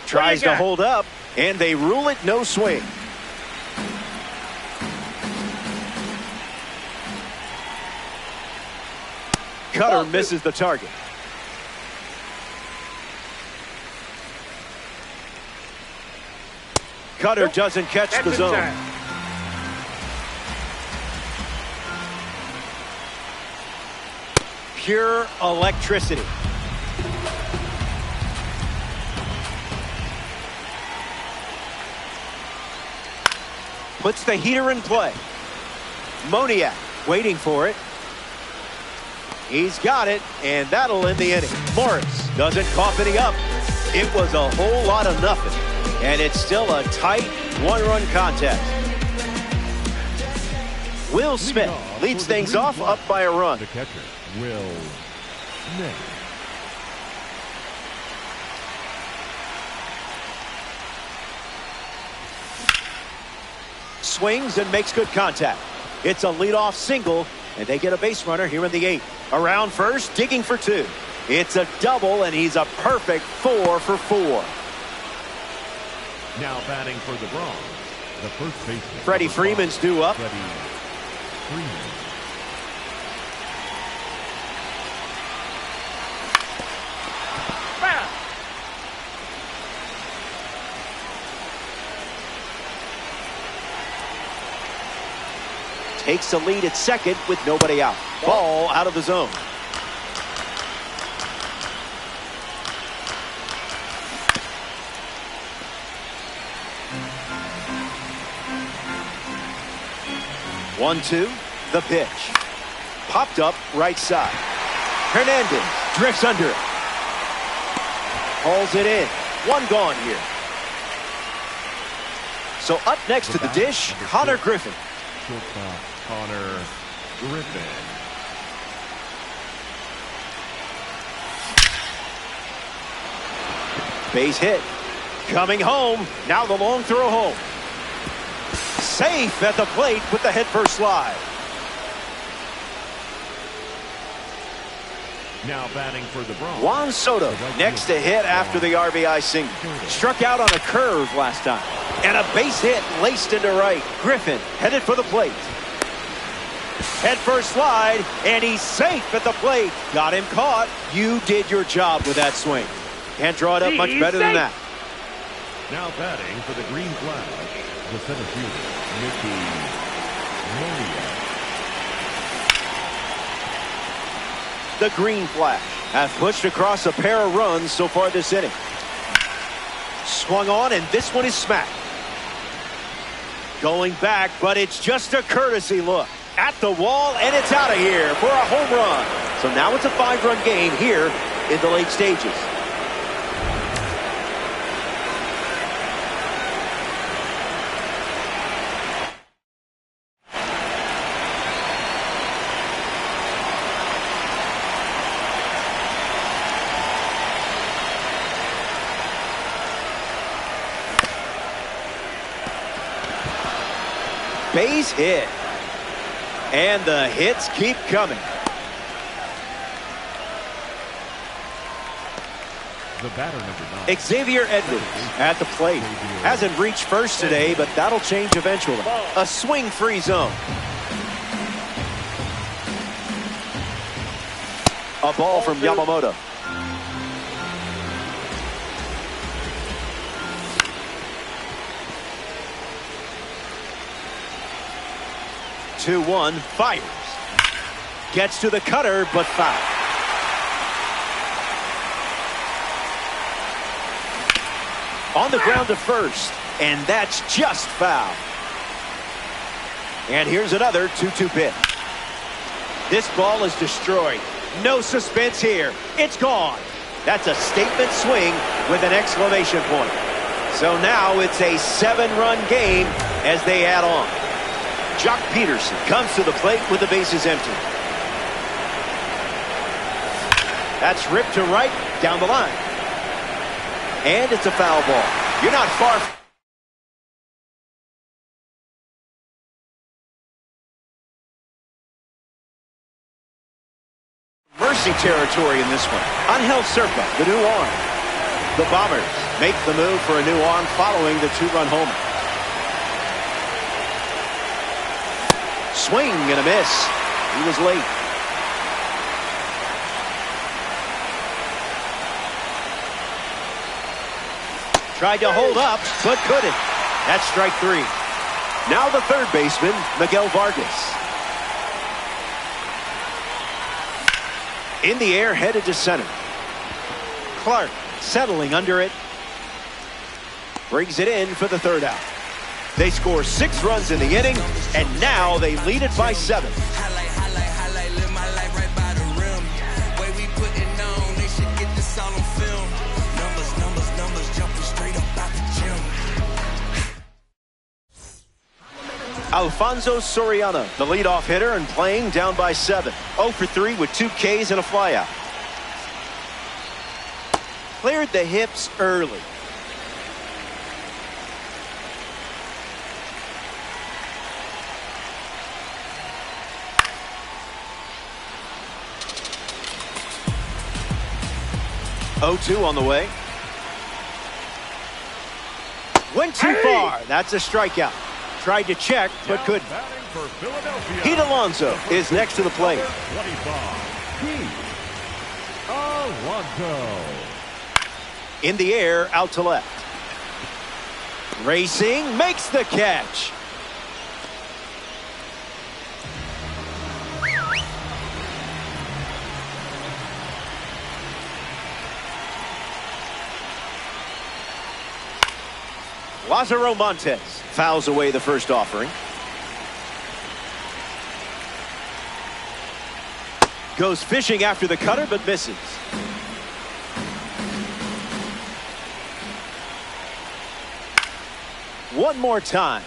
Tries to hold up, and they rule it no swing. Cutter misses the target. Cutter doesn't catch the zone. Pure electricity. Puts the heater in play. Moniak waiting for it. He's got it, and that'll end the inning. Morris doesn't cough any up. It was a whole lot of nothing, and it's still a tight one-run contest. Will Smith leads things off up by a run. The catcher, Will Smith. Swings and makes good contact. It's a leadoff single, and they get a base runner here in the 8th. Around first, digging for 2. It's a double, and he's a perfect 4 for 4. Now batting for the Bronx, the first baseman. Freddie Freeman's due up. Freddie Freeman. Takes the lead at second with nobody out. Ball out of the zone. One-two, the pitch. Popped up right side. Hernandez drifts under it. Hauls it in. One gone here. So up next to the dish, Connor Griffin. Shortstop Connor Griffin. Base hit. Coming home. Now the long throw home. Safe at the plate with the head first slide. Now batting for the Bronx, Juan Soto next to hit after the RBI single. Struck out on a curve last time. And a base hit laced into right. Griffin headed for the plate. Head first slide, and he's safe at the plate. Got him caught. You did your job with that swing. Can't draw it up much better than that. Now batting for the Green Flash, the center fielder, Mickey Moniak. The Green Flash have pushed across a pair of runs so far this inning. Swung on, and this one is smacked. Going back, but it's just a courtesy look. At the wall, and it's out of here for a home run. So now it's a 5-run game here in the late stages. Base hit. And the hits keep coming. The batter, number 9. Xavier Edwards at the plate. Hasn't reached first today, but that'll change eventually. A swing-free zone. A ball from Yamamoto. Two-one, fires. Gets to the cutter, but foul. On the ground to first, and that's just foul. And here's another 2-2 pitch. This ball is destroyed. No suspense here. It's gone. That's a statement swing with an exclamation point. So now it's a 7-run game as they add on. Jock Peterson comes to the plate with the bases empty. That's ripped to right, down the line. And it's a foul ball. You're not far. Mercy territory in this one. Angel Serpa, the new arm. The Bombers make the move for a new arm following the 2-run homer. Swing and a miss. He was late. Tried to hold up, but couldn't. That's strike 3. Now the third baseman, Miguel Vargas. In the air, headed to center. Clark settling under it. Brings it in for the third out. They score 6 runs in the inning, and now they lead it by 7. Highlight, live my life right by the rim. Way we put it on, they should get this all on film. Numbers, jumping straight up out the gym. Alfonso Soriano, the leadoff hitter, and playing down by 7. 0 for 3 with 2 Ks and a flyout. Cleared the hips early. Oh-2 on the way. Went too far. That's a strikeout. Tried to check, but couldn't. Pete Alonso is next to the plate. 25, Pete Alonso. In the air, out to left. Racing, makes the catch. Lázaro Montes fouls away the first offering. Goes fishing after the cutter, but misses. One more time.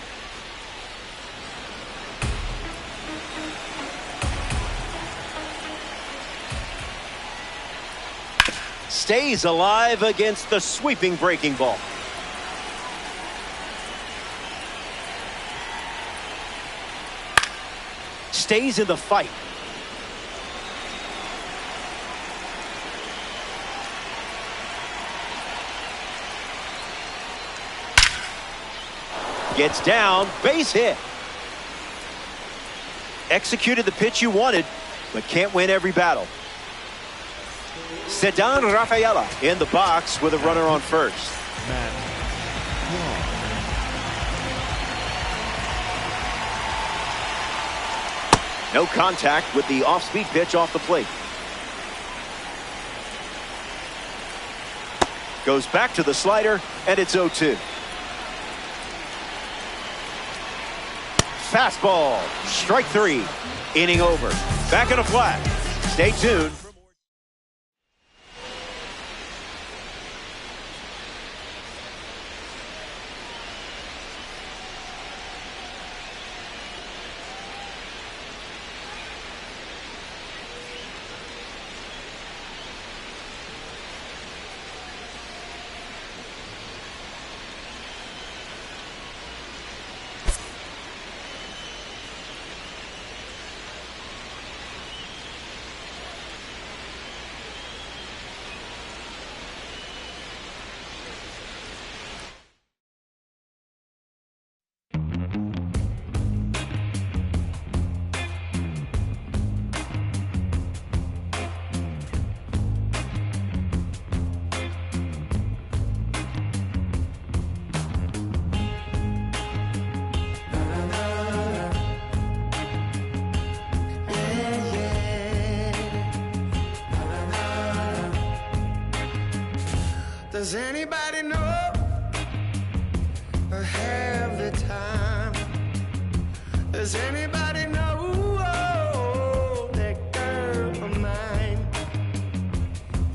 Stays alive against the sweeping breaking ball. Stays in the fight. Gets down, base hit. Executed the pitch you wanted, but can't win every battle. Ceddanne Rafaela in the box with a runner on first. No contact with the off-speed pitch off the plate. Goes back to the slider, and it's 0-2. Fastball, strike three, inning over. Back in a flat. Stay tuned. Does anybody know I have the time? Does anybody know that girl of mine?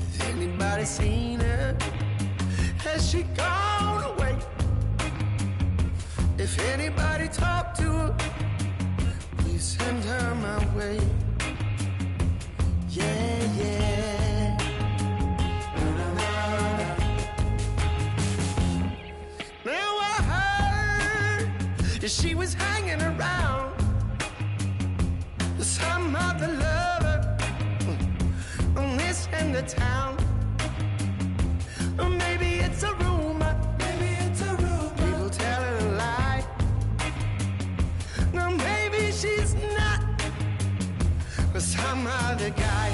Has anybody seen her? Has she gone away? If anybody talked to her, please send her my way. Yeah, yeah. She was hanging around some other lover on this end of town. Or maybe it's a rumor. Maybe it's a rumor. People telling a lie. No, maybe she's not with some other guy.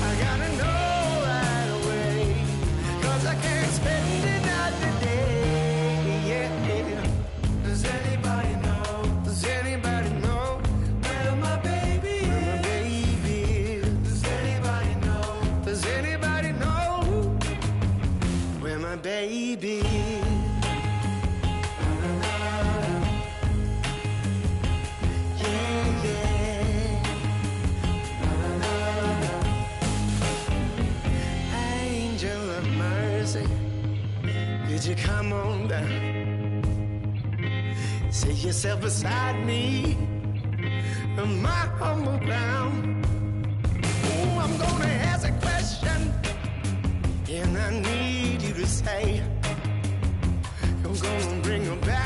I gotta know right away, 'cause I can't spend another day. Does anybody know? Does anybody know where my baby is? Where my baby is? Does anybody know? Does anybody know where my baby is? Yeah, yeah. Angel of mercy, could you come on down? Set yourself beside me on my humble ground. Oh, I'm gonna ask a question, and I need you to say you're gonna bring her back.